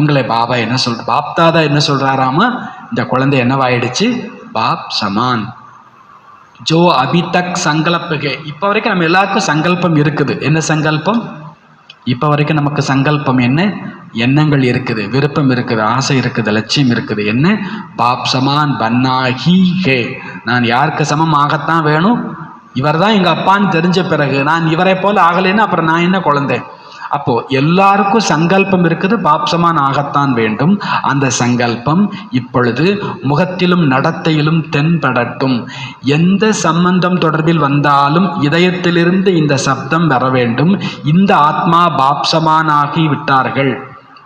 உங்களை பாபா என்ன சொல்ற, பாப்தாதா என்ன சொல்றாராமா, இந்த குழந்தை என்னவாயிடுச்சு, பாப் சமான். ஜோ அபிதக் சங்கல்பகே, இப்போ வரைக்கும் நம்ம எல்லாருக்கும் சங்கல்பம் இருக்குது. என்ன சங்கல்பம்? இப்போ வரைக்கும் நமக்கு சங்கல்பம் என்ன? எண்ணங்கள் இருக்குது, விருப்பம் இருக்குது, ஆசை இருக்குது, லட்சியம் இருக்குது. என்ன? பாப் சமான் பன்னாகி ஹே, நான் யாருக்கு சமம் ஆகத்தான் வேணும், இவர் தான் எங்கள் அப்பான்னு தெரிஞ்ச பிறகு நான் இவரை போல் ஆகலைன்னா அப்புறம் நான் என்ன குழந்தை? அப்போ எல்லாருக்கும் சங்கல்பம் இருக்குது, பாப்சமான் ஆகத்தான் வேண்டும். அந்த சங்கல்பம் இப்பொழுது முகத்திலும் நடத்தையிலும் தென்படட்டும். எந்த சம்பந்தம் தொடர்பில் வந்தாலும் இதயத்திலிருந்து இந்த சப்தம் வர வேண்டும். இந்த ஆத்மா பாப்சமானாகி விட்டார்கள்,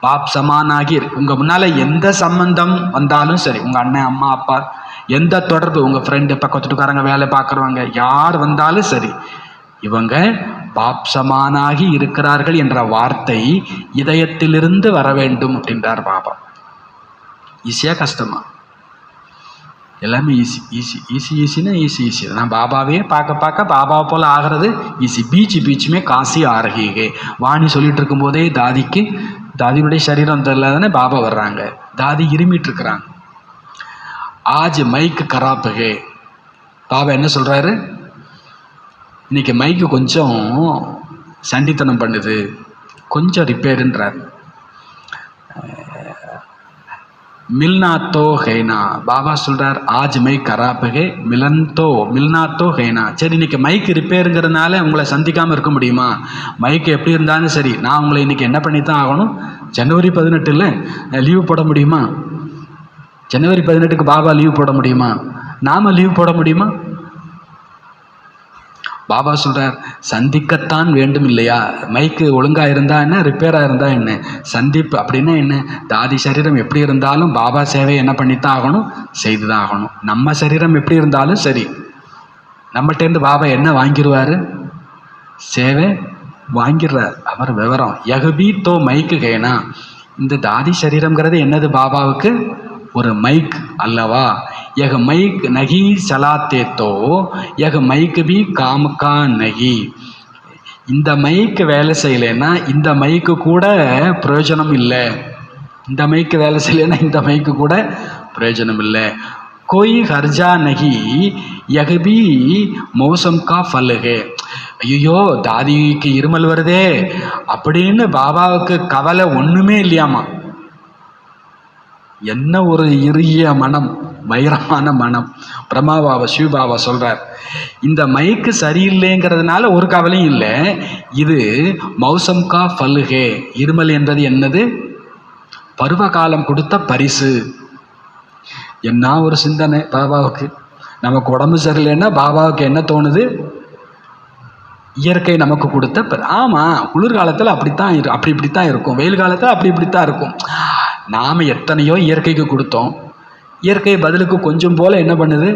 பாப்சமானாகி உங்க முன்னால எந்த சம்பந்தம் வந்தாலும் சரி, உங்க அண்ணன், அம்மா, அப்பா, எந்த தொடர்பு, உங்க ஃப்ரெண்டு, பக்கத்துக்காரங்க, வேலை பார்க்குறவங்க, யார் வந்தாலும் சரி, இவங்க பாப்சமானாகி இருக்கிறார்கள் என்ற வார்த்தை இதயத்திலிருந்து வர வேண்டும் அப்படின்றார் பாபா. ஈஸியா கஷ்டமா? எல்லாமே ஈஸி ஈஸி ஈஸி ஈஸின்னா ஈஸி ஈஸி. நான் பாபாவே பார்க்க பார்க்க பாபா போல் ஆகிறது ஈஸி. பீச்சுமே காசி ஆரகிகே. வாணி சொல்லிட்டு இருக்கும் போதே தாதிக்கு, தாதியுடைய சரீரம் தெரியலதானே பாபா வர்றாங்க. தாதி இருமிட்டு இருக்கிறாங்க. ஆஜ் மைக்கு கராப்புகே. பாபா என்ன சொல்றாரு, இன்னைக்கு மைக்கு கொஞ்சம் சண்டித்தனம் பண்ணுது, கொஞ்சம் ரிப்பேருன்றார். மில்னாத்தோ ஹைனா, பாபா சொல்றார் ஆஜ் மை கராப்புகே மில்னாத்தோ ஹைனா. சரி, இன்னைக்கு மைக்கு ரிப்பேருங்கிறதுனால உங்களை சந்திக்காமல் இருக்க முடியுமா? மைக்கு எப்படி இருந்தாலும் சரி, நான் உங்களை இன்னைக்கு என்ன பண்ணி தான் ஆகணும்? ஜனவரி 18 லீவு போட முடியுமா? ஜனவரி 18க்கு பாபா லீவு போட முடியுமா? நாம லீவு போட முடியுமா? பாபா சொல்கிறார், சந்திக்கத்தான் வேண்டும் இல்லையா? மைக்கு ஒழுங்காக இருந்தால் என்ன, ரிப்பேராக இருந்தால் என்ன, சந்திப்பு அப்படின்னா என்ன? தாதி சரீரம் எப்படி இருந்தாலும் பாபா சேவை என்ன பண்ணித்தான் ஆகணும், செய்து தான் ஆகணும். நம்ம சரீரம் எப்படி இருந்தாலும் சரி, நம்மகிட்டேருந்து பாபா என்ன வாங்கிடுவார், சேவை வாங்கிடுறார். அவர் விவரம் யகுபி தோ மைக்கு கேனா. இந்த தாதி சரீரம்ங்கிறது என்னது பாபாவுக்கு? ஒரு மைக் அல்லவா? यह மைக் நகி சலாத்தே தோ यह மைக் பி காமகா நகி. இந்த மைக்கு வேலை செய்யலைன்னா இந்த மைக்கு கூட பிரயோஜனம் இல்லை. இந்த மைக்கு வேலை செய்யலைன்னா இந்த மைக்கு கூட பிரயோஜனம் இல்லை. கோய் ஹர்ஜா நகி यह भी मौसम का फल है. ஐயோ தாதிக்கு இருமல் வருதே அப்படின்னு பாபாவுக்கு கவலை ஒன்றுமே இல்லையாமா. என்ன ஒரு இறுகிய மனம், வைரமான மனம். பிரம்மாபாபா சிவபாபா சொல்றார், இந்த மைக்கு சரியில்லைங்கிறதுனால ஒரு கவலையும் இல்லை. இது மௌசம் கா ஃபல்ஹே. இருமல் என்பது என்னது? பருவகாலம் கொடுத்த பரிசு. என்ன ஒரு சிந்தனை பாபாவுக்கு. நமக்கு உடம்பு சரியில்லைன்னா பாபாவுக்கு என்ன தோணுது? இயற்கை நமக்கு கொடுத்த ஆமாம், குளிர்காலத்தில் இப்படித்தான் இருக்கும், வெயில் காலத்தில் இப்படித்தான் இருக்கும். நாம் எத்தனையோ இயற்கைக்கு கொடுத்தோம், இயற்கை பதிலுக்கு கொஞ்சம் போல் என்ன பண்ணுது,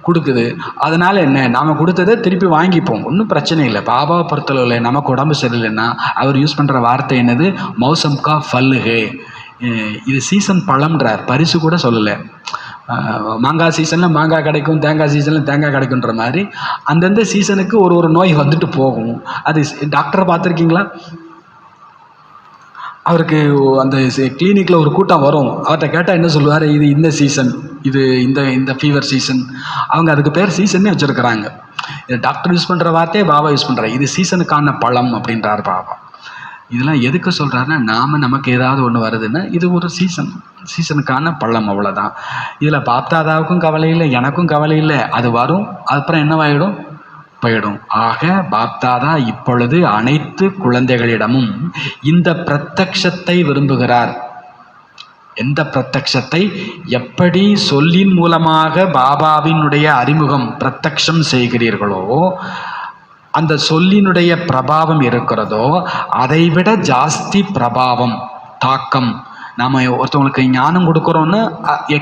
கொடுக்குது. அதனால் என்ன, நாம் கொடுத்ததை திருப்பி வாங்கிப்போம், ஒன்றும் பிரச்சனை இல்லை. பாபாவை பொறுத்தளவில் நமக்கு உடம்பு சரியில்லைன்னா அவர் யூஸ் பண்ணுற வார்த்தை என்னது? மௌசம் கா ஃபல்ஹே. இது சீசன் பழம்ன்றார், பரிசு கூட சொல்லலை. மாங்காய் சீசனில் மாங்காய் கிடைக்கும், தேங்காய் சீசனில் தேங்காய் கிடைக்குன்ற மாதிரி அந்தந்த சீசனுக்கு ஒரு நோய் வந்துட்டு போகும். அது டாக்டரை பார்த்துருக்கீங்களா? அவருக்கு அந்த கிளினிக்கில் ஒரு கூட்டம் வரும், அவர்கிட்ட கேட்டால் என்ன சொல்லுவார்? இது இந்த சீசன், இது இந்த ஃபீவர் சீசன். அவங்க அதுக்கு பேர் சீசன்னே வச்சுருக்கிறாங்க. இது டாக்டர் யூஸ் பண்ணுற வார்த்தையே பாபா யூஸ் பண்ணுறாரு. இது சீசனுக்கான பழம் அப்படின்றார் பாபா. இதெல்லாம் எதுக்கு சொல்கிறாருன்னா, நமக்கு ஏதாவது ஒன்று வருதுன்னா இது ஒரு சீசனுக்கான பழம், அவ்வளோதான். இதில் பாப்தாதாவுக்கும் கவலை இல்லை, எனக்கும் கவலை இல்லை. அது வரும், அப்புறம் என்னவாயிடும், போயிடும். ஆக பாப்தாதா இப்பொழுது அனைத்து குழந்தைகளிடமும் இந்த பிரத்யக்ஷத்தை விரும்புகிறார். எந்த பிரத்யக்ஷத்தை? எப்படி சொல்லின் மூலமாக பாபாவினுடைய அறிமுகம் பிரத்யக்ஷம் செய்கிறீர்களோ, அந்த சொல்லினுடைய பிரபாவம் இருக்கிறதோ அதைவிட ஜாஸ்தி பிரபாவம், தாக்கம். நாம் ஒருத்தவங்களுக்கு ஞானம் கொடுக்குறோன்னு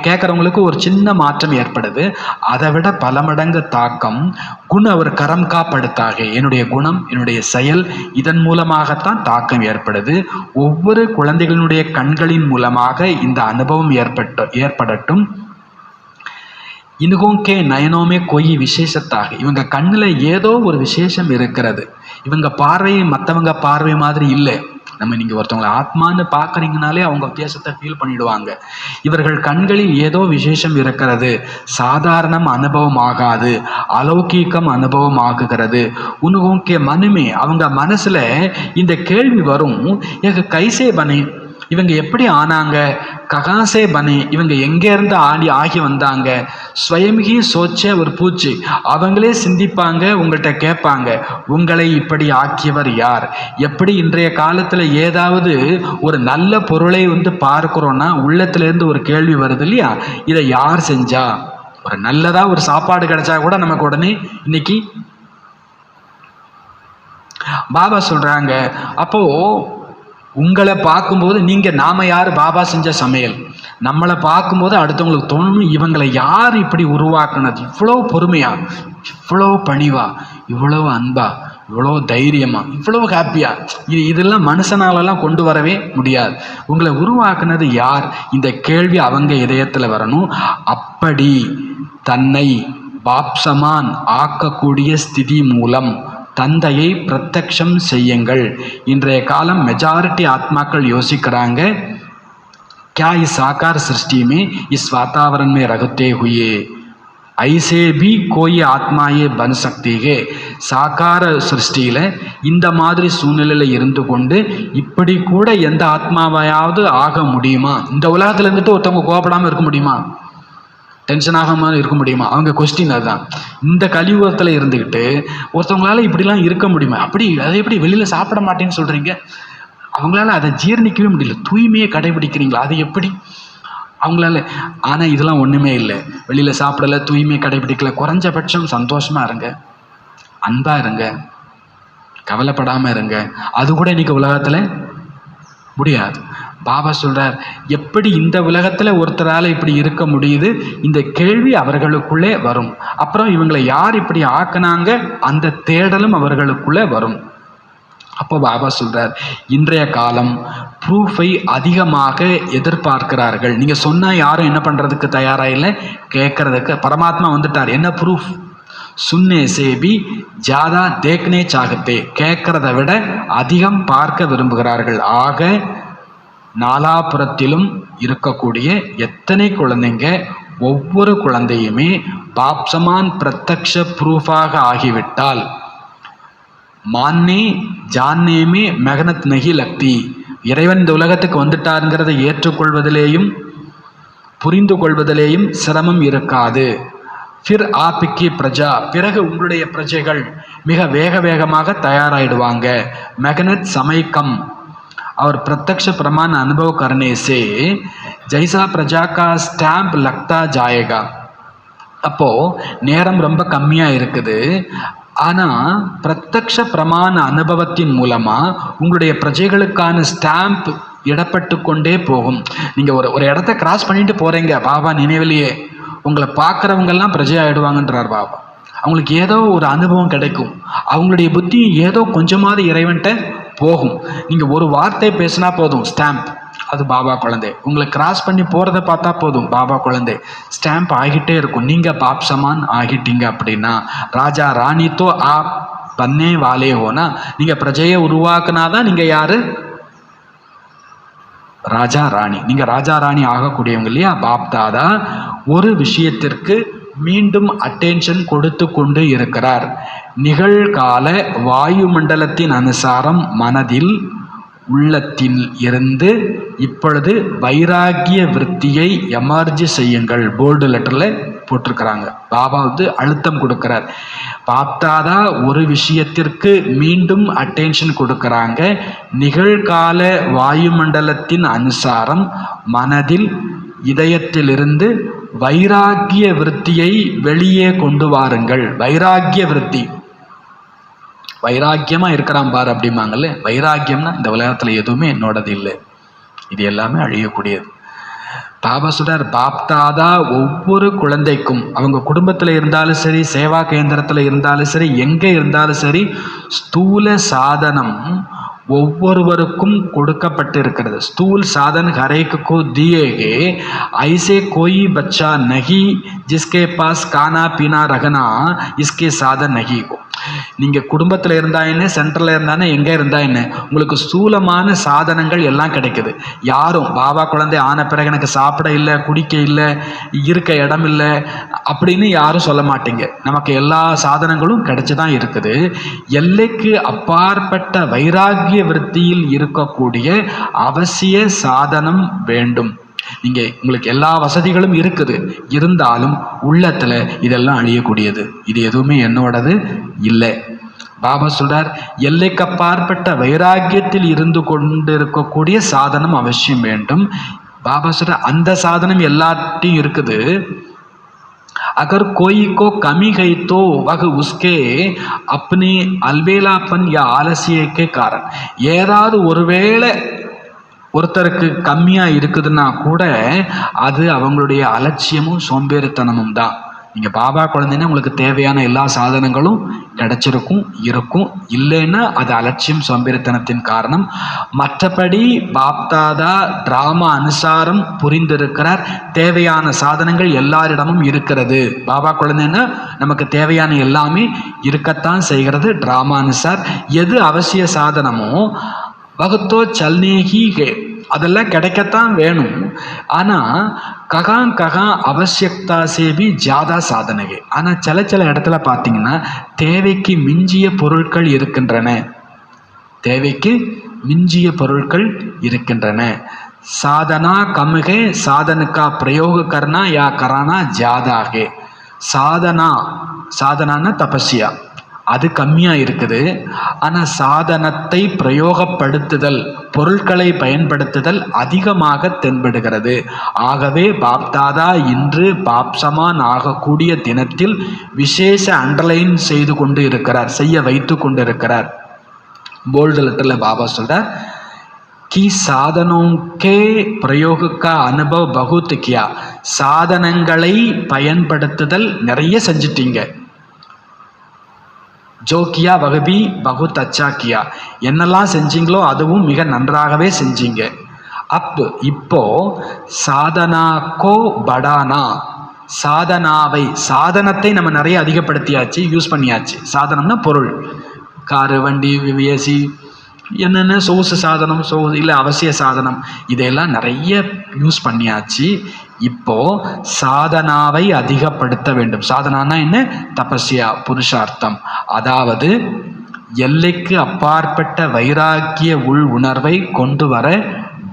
கேட்குறவங்களுக்கு ஒரு சின்ன மாற்றம் ஏற்படுது, அதை விட பல மடங்கு தாக்கம். குண ஒரு கரம் காப்படுத்தாக, என்னுடைய குணம், என்னுடைய செயல், இதன் மூலமாகத்தான் தாக்கம் ஏற்படுது. ஒவ்வொரு குழந்தைகளினுடைய கண்களின் மூலமாக இந்த அனுபவம் ஏற்படட்டும். இனுகோங்கே நயனோமே கொய் விசேஷத்தாக, இவங்க கண்ணில் ஏதோ ஒரு விசேஷம் இருக்கிறது. இவங்க பார்வை மற்றவங்க பார்வை மாதிரி இல்லை. நீங்கள் ஒருத்தவங்களை ஆத்மான்னு பார்க்குறீங்கனாலே அவங்க வித்தியாசத்தை ஃபீல் பண்ணிடுவாங்க. இவர்கள் கண்களில் ஏதோ விசேஷம் இருக்கிறது, சாதாரணம் அனுபவம் ஆகாது, அலௌகீகம் அனுபவம் ஆகுகிறது. உனுகோங்கே மனுமே, அவங்க மனசில் இந்த கேள்வி வரும், எங்க கைசே பனே, இவங்க எப்படி ஆனாங்க, ககாசே பனே, இவங்க எங்கேருந்து ஆகி வந்தாங்க. ஸ்வயம்கி சோச்ச ஒரு பூச்சி, அவங்களே சிந்திப்பாங்க, உங்கள்கிட்ட கேட்பாங்க, உங்களை இப்படி ஆக்கியவர் யார்? எப்படி இன்றைய காலத்தில் ஏதாவது ஒரு நல்ல பொருளை பார்க்குறோன்னா உள்ளத்துலேருந்து ஒரு கேள்வி வருது இல்லையா, இதை யார் செஞ்சா? ஒரு நல்லதாக ஒரு சாப்பாடு கிடைச்சா கூட நமக்கு உடனே இன்னைக்கு பாபா சொல்கிறாங்க. அப்போது உங்களை பார்க்கும்போது நீங்கள் நாம யார்? பாபா செஞ்ச சமையல். நம்மளை பார்க்கும்போது அடுத்தவங்களுக்கு தோணும், இவங்களை யார் இப்படி உருவாக்குனது? இவ்வளோ பொறுமையா, இவ்வளோ பணிவா, இவ்வளோ அன்பா, இவ்வளோ தைரியமா, இவ்வளோ ஹாப்பியா, இதெல்லாம் மனுஷனாலெல்லாம் கொண்டு வரவே முடியாது. உங்களை உருவாக்குனது யார்? இந்த கேள்வி அவங்க இதயத்தில் வரணும். அப்படி தன்னை பாப்சமான் ஆக்கக்கூடிய ஸ்திதி மூலம் தந்தையை பிரத்யக்ஷம் செய்யுங்கள். இன்றைய காலம் மெஜாரிட்டி ஆத்மாக்கள் யோசிக்கிறாங்க, क्या इस साकार सृष्टि में, इस वातावरण में रहते हुए ऐसे भी कोई ஆத்மாயே பன் சக்தி ஹே. சாக்கார சிருஷ்டியில் இந்த மாதிரி சூழ்நிலையில் இருந்து கொண்டு இப்படி கூட எந்த ஆத்மாவையாவது ஆக முடியுமா? இந்த உலகத்தில் இருந்துட்டு ஒருத்தவங்க கோபப்படாமல் இருக்க முடியுமா? டென்ஷன் ஆகாமல் இருக்க முடியுமா? அவங்க கொஸ்டின் அதுதான். இந்த கலியுகத்தில் இருந்துக்கிட்டு ஒருத்தவங்களால இப்படிலாம் இருக்க முடியுமா? அதை எப்படி வெளியில் சாப்பிட மாட்டேன்னு சொல்கிறீங்க? அவங்களால அதை ஜீர்ணிக்கவே முடியல. தூய்மையை கடைபிடிக்கிறீங்களா? அது எப்படி அவங்களால? ஆனால் இதெல்லாம் ஒன்றுமே இல்லை. வெளியில் சாப்பிடலை, தூய்மையை கடைபிடிக்கல, குறைஞ்சபட்சம் சந்தோஷமாக இருங்க. அன்பாக இருங்க, கவலைப்படாமல் இருங்க. அது கூட இன்னைக்கு உலகத்தில் முடியாது. பாபா சொல்றார், எப்படி இந்த உலகத்தில் ஒருத்தரால் இப்படி இருக்க முடியுது? இந்த கேள்வி அவர்களுக்குள்ளே வரும். அப்புறம் இவங்களை யார் இப்படி ஆக்குனாங்க, அந்த தேடலும் அவர்களுக்குள்ளே வரும். அப்போ பாபா சொல்றார், இன்றைய காலம் ப்ரூஃபை அதிகமாக எதிர்பார்க்கிறார்கள். நீங்கள் சொன்னால் யாரும் என்ன பண்ணுறதுக்கு தயாராக இல்லை, கேட்கறதுக்கு. பரமாத்மா வந்துட்டார், என்ன ப்ரூஃப்? சுன்னே சேபி ஜாதா தேக்னே சாகத்தே, கேட்கறத விட அதிகம் பார்க்க விரும்புகிறார்கள். ஆக நாலாபுரத்திலும் இருக்கக்கூடிய எத்தனை குழந்தைங்க, ஒவ்வொரு குழந்தையுமே பாப்சமான் பிரத்யக்ஷ ப்ரூஃபாக ஆகிவிட்டால் மான்னே ஜான்னேமே மெகனத் நகி லக்தி, இறைவன் இந்த உலகத்துக்கு வந்துட்டாருங்கிறத ஏற்றுக்கொள்வதிலேயும் புரிந்து கொள்வதிலேயும் சிரமம் இருக்காது. ஃபிர் ஆப்பிக்கி பிரஜா, பிறகு உங்களுடைய பிரஜைகள் மிக வேகமாக தயாராகிடுவாங்க. மெகனத் சமைக்கம் और प्रत्यक्ष प्रमाण अनुभव करने से जैसा प्रजा का स्टैम्प लगता जाएगा. அப்போது நேரம் ரொம்ப கம்மியாக இருக்குது. ஆனால் பிரத்யக்ஷ பிரமாண அனுபவத்தின் மூலமாக உங்களுடைய பிரஜைகளுக்கான ஸ்டாம்ப் இடப்பட்டு கொண்டே போகும். நீங்கள் ஒரு இடத்த கிராஸ் பண்ணிட்டு போகிறீங்க, பாபா நினைவிலேயே உங்களை பார்க்குறவங்கெல்லாம் பிரஜை ஆகிடுவாங்கன்றார் பாபா. அவங்களுக்கு ஏதோ ஒரு அனுபவம் கிடைக்கும், அவங்களுடைய புத்தி ஏதோ கொஞ்சமாவது இறைவன்ட்ட போகும். நீங்கள் ஒரு வார்த்தை பேசினா போதும், ஸ்டாம்ப், அது பாபா குழந்தை. உங்களை கிராஸ் பண்ணி போகிறத பார்த்தா போதும், பாபா குழந்தை, ஸ்டாம்ப் ஆகிட்டே இருக்கும். நீங்கள் பாப் சமான் ஆகிட்டீங்க அப்படின்னா, ராஜா ராணி தோ ஆப் பன்னே வாலே ஹோனா, நீங்கள் பிரஜையை உருவாக்குனாதான் நீங்கள் யார்? ராஜா ராணி. நீங்கள் ராஜா ராணி ஆகக்கூடியவங்க இல்லையா? பாப் தாதா ஒரு விஷயத்திற்கு மீண்டும் அட்டென்ஷன் கொடுத்து கொண்டு இருக்கிறார். நிகழ்கால வாயுமண்டலத்தின் அனுசாரம் மனதில் உள்ளத்தில் இருந்து இப்பொழுது வைராகிய விருத்தியை எமர்ஜ் செய்யுங்கள். போல்டு லெட்டரில் போட்டிருக்கிறாங்க. பாபா அழுத்தம் கொடுக்கிறார். பாப்தாதா ஒரு விஷயத்திற்கு மீண்டும் அட்டென்ஷன் கொடுக்கிறாங்க. நிகழ்கால வாயுமண்டலத்தின் அனுசாரம் மனதில் இதயத்திலிருந்து வைராகிய விருத்தியை வெளியே கொண்டு வாருங்கள். வைராகிய விருத்தி, வைராக்கியமாக இருக்கிறான் பார் அப்படிம்பாங்கல்ல. வைராக்கியம்னா இந்த உலகத்தில் எதுவுமே என்னோடது இல்லை, இது எல்லாமே அழியக்கூடியது. பாபா சொல்றார், பாப்தாதா ஒவ்வொரு குழந்தைக்கும், அவங்க குடும்பத்தில் இருந்தாலும் சரி, சேவா கேந்திரத்தில் இருந்தாலும் சரி, எங்கே இருந்தாலும் சரி, ஸ்தூல சாதனம் ஒவ்வொருவருக்கும் கொடுக்கப்பட்டிருக்கிறது. ஸ்தூல் சாதன் ஹரேக்கு கோ தியேகே, ஐசே கோயி பச்சா நகி ஜிஸ்கே பாஸ் கானா பீனா ரகனா இஸ்கே சாதன் நகி. நீங்கள் குடும்பத்தில் இருந்தா என்ன, சென்டரில் இருந்தானே, எங்கே இருந்தா என்ன, உங்களுக்கு ஸ்தூலமான சாதனங்கள் எல்லாம் கிடைக்குது. யாரும் பாபா குழந்தை ஆன பிறகு எனக்கு சாப்பிட இல்லை, குடிக்க இல்லை, இருக்க இடம் இல்லை அப்படின்னு யாரும் சொல்ல மாட்டீங்க. நமக்கு எல்லா சாதனங்களும் கிடைச்சி தான் இருக்குது. எல்லைக்கு அப்பாற்பட்ட வைராகிய விருத்தியில் இருக்கக்கூடிய அவசிய சாதனம் வேண்டும். உங்களுக்கு எல்லா வசதிகளும் இருக்குது, இருந்தாலும் உள்ளத்தில் இதெல்லாம் அழியக்கூடியது. இது எதுவுமே என்னோடது இல்லை. பாபா சொல்றார், எல்லைக்கு அப்பாற்பட்ட வைராக்கியத்தில் இருந்து கொண்டிருக்கக்கூடிய சாதனம் அவசியம் வேண்டும். பாபா சொல்றார், அந்த சாதனம் எல்லாத்தையும் இருக்குது. अगर कोई को कमी गई तो वह उसके अपने अलबेलापन या आलस्य के कारण, ஏதாவது ஒருவேளை ஒருத்தருக்கு கம்மியாக இருக்குதுன்னா கூட அது அவங்களுடைய அலட்சியமும் சோம்பேறித்தனமும் தான். நீங்கள் பாபா குழந்தைன்னா உங்களுக்கு தேவையான எல்லா சாதனங்களும் கிடைச்சிருக்கும், இருக்கும். இல்லைன்னா அது அலட்சியம், சோம்பேறித்தனத்தின் காரணம். மற்றபடி பாப்தாதா டிராமா அனுசாரம் புரிந்திருக்கிறார். தேவையான சாதனங்கள் எல்லாரிடமும் இருக்கிறது. பாபா குழந்தைன்னா நமக்கு தேவையான எல்லாமே இருக்கத்தான் செய்கிறது. டிராமா அனுசார் எது அவசிய சாதனமோ வகுத்தோ சல்னேகி ஹே, அதெல்லாம் கிடைக்கத்தான் வேணும். ஆனால் ககா அவசியக்தா சேவி ஜாதா சாதனைகே. ஆனால் சில இடத்துல பார்த்தீங்கன்னா தேவைக்கு மிஞ்சிய பொருட்கள் இருக்கின்றன, தேவைக்கு மிஞ்சிய பொருட்கள் இருக்கின்றன. சாதனா கம்ஹே சாதனுக்கா பிரயோக கர்னா யா கரானா ஜாதாகே. சாதனான தபஸ்யா அது கம்மியாக இருக்குது. ஆனால் சாதனத்தை பிரயோகப்படுத்துதல், பொருட்களை பயன்படுத்துதல் அதிகமாக தென்படுகிறது. ஆகவே பாப்தாதா இன்று பாப்சமான் ஆகக்கூடிய தினத்தில் விசேஷ அண்டர்லைன் செய்ய வைத்து கொண்டிருக்கிறார். बोल्ड लेटर में बाबा சொல்றார் कि साधनों के प्रयोग का अनुभव बहुत किया. சாதனங்களை பயன்படுத்துதல் நிறைய செஞ்சிட்டீங்க. जो किया वह भी बहुत अच्छा किया. என்னெல்லாம் செஞ்சீங்களோ அதுவும் மிக நன்றாகவே செஞ்சீங்க. அப் இப்போ சாதனா கோ படானா, சாதனத்தை நம்ம நிறைய அதிகப்படுத்தியாச்சு, யூஸ் பண்ணியாச்சு. சாதனம்னா பொருள், காரு, வண்டி, ஏசி, என்னென்ன சொகுசு சாதனம், இல்லை அவசிய சாதனம், இதையெல்லாம் நிறைய யூஸ் பண்ணியாச்சு. இப்போ சாதனாவை அதிகப்படுத்த வேண்டும். சாதனானா என்ன? தபஸ்யா, புருஷார்த்தம். அதாவது எல்லைக்கு அப்பாற்பட்ட வைராக்கிய உள் உணர்வை கொண்டு வர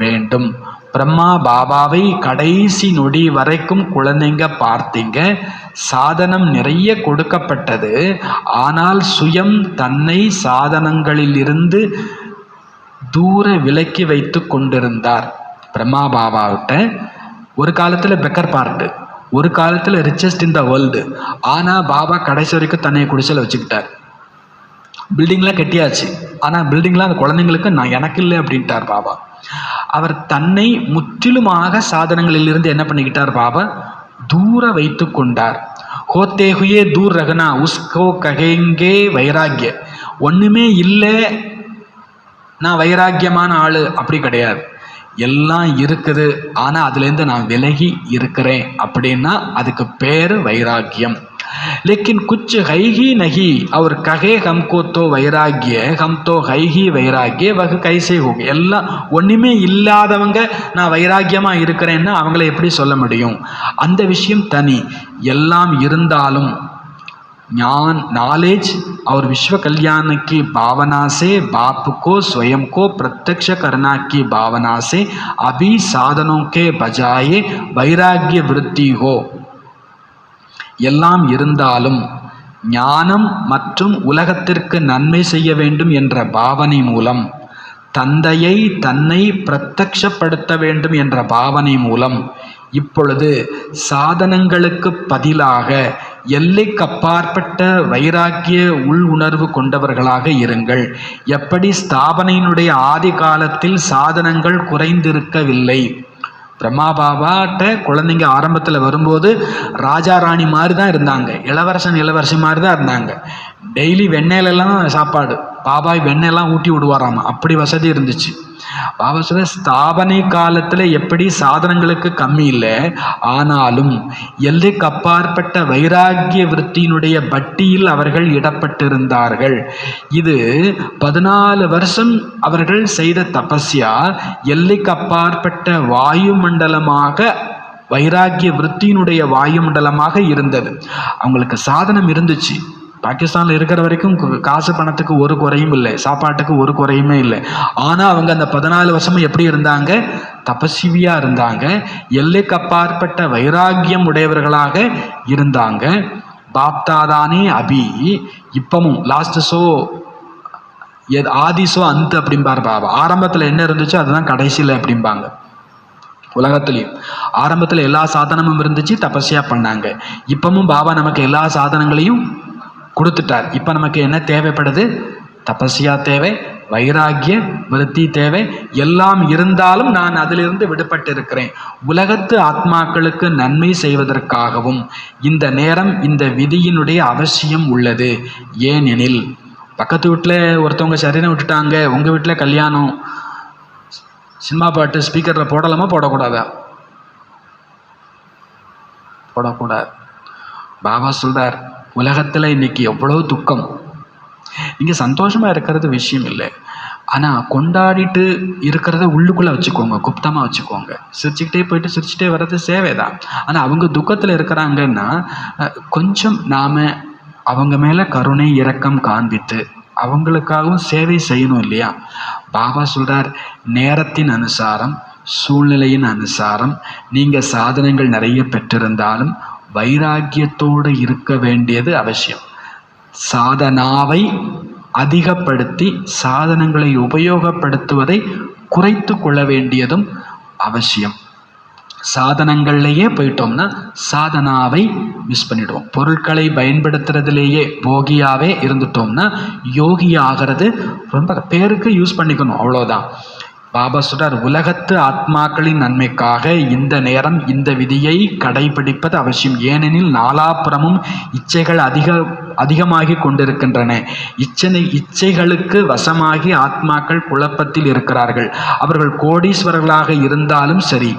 வேண்டும். பிரம்மா பாபாவை கடைசி நொடி வரைக்கும் குழந்தைங்க பார்த்தீங்க. சாதனம் நிறைய கொடுக்கப்பட்டது. ஆனால் சுயம் தன்னை சாதனங்களிலிருந்து தூர விலக்கி வைத்து கொண்டிருந்தார். பிரம்மா பாபாவிட்ட ஒரு காலத்தில் பெக்கர் பார்ட்டு, ஒரு காலத்தில் ரிச்சஸ்ட் இன் த வேர்ல்டு. ஆனால் பாபா கடைசி வரைக்கும் தன்னை குடிசையில் வச்சுக்கிட்டார். பில்டிங்லாம் கட்டியாச்சு, ஆனால் பில்டிங்லாம் அந்த குழந்தைங்களுக்கு எனக்கு இல்லை அப்படின்ட்டார் பாபா. அவர் தன்னை முற்றிலுமாக சாதனங்களிலிருந்து என்ன பண்ணிக்கிட்டார்? பாபா தூர வைத்து கொண்டார். ஹோத்தே ஹுயே தூர் ரகனா உஸ்கோ ககேங்கே வைராக்கிய. ஒன்றுமே இல்லை, நான் வைராக்கியமான ஆள் அப்படி கிடையாது. எல்லாம் இருக்குது, ஆனால் அதுலேருந்து நான் விலகி இருக்கிறேன் அப்படின்னா அதுக்கு பேர் வைராக்கியம். लेकिन कुछ है ही नहीं और कहे हमको तो वैराग्य, हम तो है ही वैराग्य, वह कैसे हो गए? எல்லாம் ஒன்றுமே இல்லாதவங்க நான் வைராக்கியமாக இருக்கிறேன்னா அவங்கள எப்படி சொல்ல முடியும்? அந்த விஷயம் தனி. எல்லாம் இருந்தாலும் नॉलेज और विश्व कल्याण की भावना से बाप को स्वयं को प्रत्यक्ष करना की भावना से अभी साधनों के बजाय वैराग्य वृद्धि हो. எல்லாம் இருந்தாலும் ஞானம் மற்றும் உலகத்திற்கு நன்மை செய்ய வேண்டும் என்ற பாவனை மூலம், தந்தையை தன்னை பிரத்யக்ஷப்படுத்த வேண்டும் என்ற பாவனை மூலம் இப்பொழுது சாதனங்களுக்கு பதிலாக எல்லைக்கப்பாற்பட்ட வைராக்கிய உள் உணர்வு கொண்டவர்களாக இருங்கள். எப்படி ஸ்தாபனையினுடைய ஆதி காலத்தில் சாதனங்கள் குறைந்திருக்கவில்லை. பிரம்மா பாபாட்ட குழந்தைங்க ஆரம்பத்தில் வரும்போது ராஜா ராணி மாதிரி தான் இருந்தாங்க, இளவரசி மாதிரி தான் இருந்தாங்க. டெய்லி வெண்ணெயிலெல்லாம் சாப்பாடு, பாபா வெண்ணெயெல்லாம் ஊட்டி விடுவாராம், அப்படி வசதி இருந்துச்சு. பாபா சொல்ல ஸ்தாபனை காலத்தில் எப்படி சாதனங்களுக்கு கம்மி இல்லை, ஆனாலும் எல்லைக்கு அப்பாற்பட்ட வைராக்கிய விருத்தியினுடைய பட்டியில் அவர்கள் இடப்பட்டிருந்தார்கள். இது 14 வருஷம் அவர்கள் செய்த தபஸ்யா எல்லைக்கு அப்பாற்பட்ட வாயுமண்டலமாக, வைராக்கிய விருத்தியினுடைய வாயுமண்டலமாக இருந்தது. அவங்களுக்கு சாதனம் இருந்துச்சு. பாகிஸ்தானில் இருக்கிற வரைக்கும் காசு பணத்துக்கு ஒரு குறையும் இல்லை, சாப்பாட்டுக்கு ஒரு குறையுமே இல்லை. ஆனால் அவங்க அந்த 14 வருஷமும் எப்படி இருந்தாங்க? தபஸ்வியாக இருந்தாங்க, எல்லைக்கு அப்பாற்பட்ட வைராக்கியம் உடையவர்களாக இருந்தாங்க. பாப்தாதானே அபி இப்பவும் லாஸ்ட் ஷோ ஆதி ஷோ அந்த அப்படிம்பார் பாபா. ஆரம்பத்தில் என்ன இருந்துச்சோ அதுதான் கடைசியில் அப்படிம்பாங்க. உலகத்துலேயும் ஆரம்பத்தில் எல்லா சாதனமும் இருந்துச்சு, தபஸ்யா பண்ணாங்க. இப்பவும் பாபா நமக்கு எல்லா சாதனங்களையும் கொடுத்துட்டார். இப்போ நமக்கு என்ன தேவைப்படுது? தபஸ்யா தேவை, வைராக்கிய விருத்தி தேவை. எல்லாம் இருந்தாலும் நான் அதிலிருந்து விடுபட்டு இருக்கிறேன். உலகத்து ஆத்மாக்களுக்கு நன்மை செய்வதற்காகவும் இந்த நேரம் இந்த விதியினுடைய அவசியம் உள்ளது. ஏனெனில் பக்கத்து வீட்டில் ஒருத்தவங்க சரீரம் விட்டுட்டாங்க, உங்கள் வீட்டில் கல்யாணம், சினிமா பாட்டு ஸ்பீக்கரில் போடலாமா போடக்கூடாதா? போடக்கூடாது. பாபா சொல்றார், உலகத்தில் இன்னைக்கு எவ்வளோ துக்கம். நீங்கள் சந்தோஷமாக இருக்கிறது விஷயம் இல்லை, ஆனால் கொண்டாடிட்டு இருக்கிறத உள்ளுக்குள்ளே வச்சுக்கோங்க, குப்தமாக வச்சுக்கோங்க. சிரிச்சுக்கிட்டே போயிட்டு சிரிச்சுட்டே வர்றது சேவை தான். ஆனால் அவங்க துக்கத்தில் இருக்கிறாங்கன்னா கொஞ்சம் நாம் அவங்க மேலே கருணை இரக்கம் காண்பித்து அவங்களுக்காகவும் சேவை செய்யணும் இல்லையா? பாபா சொல்கிறார், நேரத்தின் அனுசாரம் சூழ்நிலையின் அனுசாரம் நீங்கள் சாதனங்கள் நிறைய பெற்றிருந்தாலும் வைராக்கியத்தோடு இருக்க வேண்டியது அவசியம். சாதனாவை அதிகப்படுத்தி சாதனங்களை உபயோகப்படுத்துவதை குறைத்து கொள்ள வேண்டியதும் அவசியம். சாதனங்கள்லேயே போயிட்டோம்னா சாதனாவை மிஸ் பண்ணிடுவோம். பொருட்களை பயன்படுத்துறதுலேயே போகியாவே இருந்துட்டோம்னா யோகி ஆகிறது ரொம்ப பேருக்கு யூஸ் பண்ணிக்கணும், அவ்வளோதான். பாபா சொல்றார், உலகத்து ஆத்மாக்களின் நன்மைக்காக இந்த நேரம் இந்த விதியை கடைபிடிப்பது அவசியம். ஏனெனில் நாலாபுறமும் இச்சைகள் அதிகமாகி கொண்டிருக்கின்றன. இச்சைகளுக்கு வசமாகி ஆத்மாக்கள் குழப்பத்தில் இருக்கிறார்கள். அவர்கள் கோடீஸ்வரர்களாக இருந்தாலும் சரி,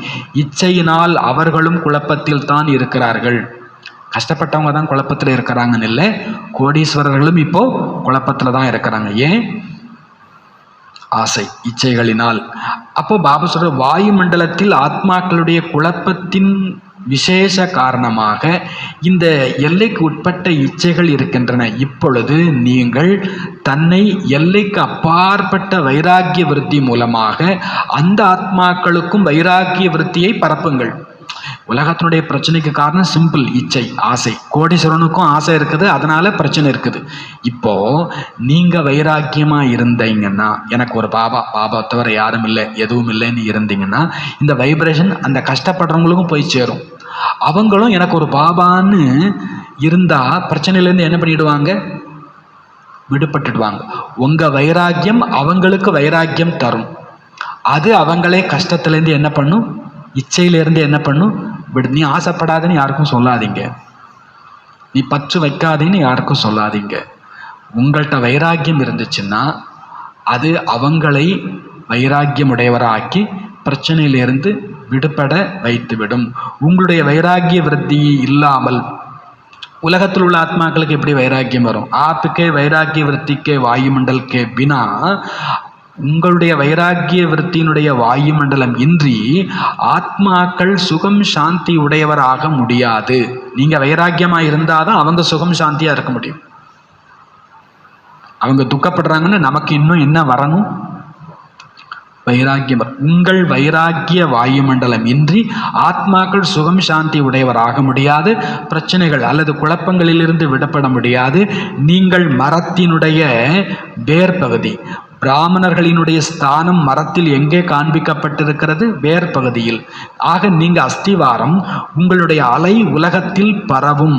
இச்சையினால் அவர்களும் குழப்பத்தில் தான் இருக்கிறார்கள். கஷ்டப்பட்டவங்க தான் குழப்பத்தில் இருக்கிறாங்கன்னு இல்லை, கோடீஸ்வரர்களும் இப்போ குழப்பத்தில் தான் இருக்கிறாங்க. ஏன்? ஆசை, இச்சைகளினால். அப்போ பாபா சொல்ற, வாயுமண்டலத்தில் ஆத்மாக்களுடைய குழப்பத்தின் விசேஷ காரணமாக இந்த எல்லைக்கு உட்பட்ட இச்சைகள் இருக்கின்றன. இப்பொழுது நீங்கள் தன்னை எல்லைக்கு அப்பாற்பட்ட வைராக்கிய விருத்தி மூலமாக அந்த ஆத்மாக்களுக்கும் வைராக்கிய விருத்தியை பரப்புங்கள். உலகத்தினுடைய பிரச்சனைக்கு காரணம் சிம்பிள், இச்சை, ஆசை. கோடீஸ்வரனுக்கும் ஆசை இருக்குது, அதனால பிரச்சனை இருக்குது. இப்போ நீங்க வைராக்கியமா இருந்தீங்கன்னா, எனக்கு ஒரு பாபா தவிர யாரும் இல்லை, எதுவும் இல்லைன்னு இருந்தீங்கன்னா, இந்த வைப்ரேஷன் அந்த கஷ்டப்படுறவங்களுக்கும் போய் சேரும். அவங்களும் எனக்கு ஒரு பாபான்னு இருந்தா பிரச்சனையிலேருந்து என்ன பண்ணிடுவாங்க? விடுபட்டுடுவாங்க. உங்க வைராக்கியம் அவங்களுக்கு வைராக்கியம் தரும். அது அவங்களே கஷ்டத்திலேருந்து என்ன பண்ணும்? இச்சையிலேருந்து என்ன பண்ணும்? நீ ஆசைப்படாதுன்னு யாருக்கும் சொல்லாதீங்க, நீ பற்று வைக்காதேன்னு யாருக்கும் சொல்லாதீங்க. உங்கள்கிட்ட வைராக்கியம் இருந்துச்சுன்னா அது அவங்களை வைராக்கியம் உடையவராக்கி பிரச்சனையிலிருந்து விடுபட வைத்துவிடும். உங்களுடைய வைராக்கிய விருத்தி இல்லாமல் உலகத்தில் உள்ள ஆத்மாக்களுக்கு எப்படி வைராக்கியம் வரும்? ஆப்புக்கே வைராக்கிய விருத்திக்கே வாயுமண்டலுக்கே பினா, உங்களுடைய வைராக்கிய விருத்தியினுடைய வாயுமண்டலம் இன்றி ஆத்மாக்கள் சுகம் சாந்தி உடையவராக முடியாது. நீங்க வைராக்கியமா இருந்தாதான் அவங்க சுகம் சாந்தியா இருக்க முடியும். அவங்க துக்கப்படுறாங்கன்னு நமக்கு இன்னும் என்ன வரணும்? வைராக்கியம். உங்கள் வைராக்கிய வாயுமண்டலம் இன்றி ஆத்மாக்கள் சுகம் சாந்தி உடையவராக முடியாது. பிரச்சனைகள் அல்லது குழப்பங்களிலிருந்து விடப்பட முடியாது. நீங்கள் மரத்தினுடைய வேர் பகுதி. பிராமணர்களினுடைய ஸ்தானம் மரத்தில் எங்கே காண்பிக்கப்பட்டிருக்கிறது? வேர் பகுதியில். ஆக நீங்க அஸ்திவாரம். உங்களுடைய அலை உலகத்தில் பரவும்.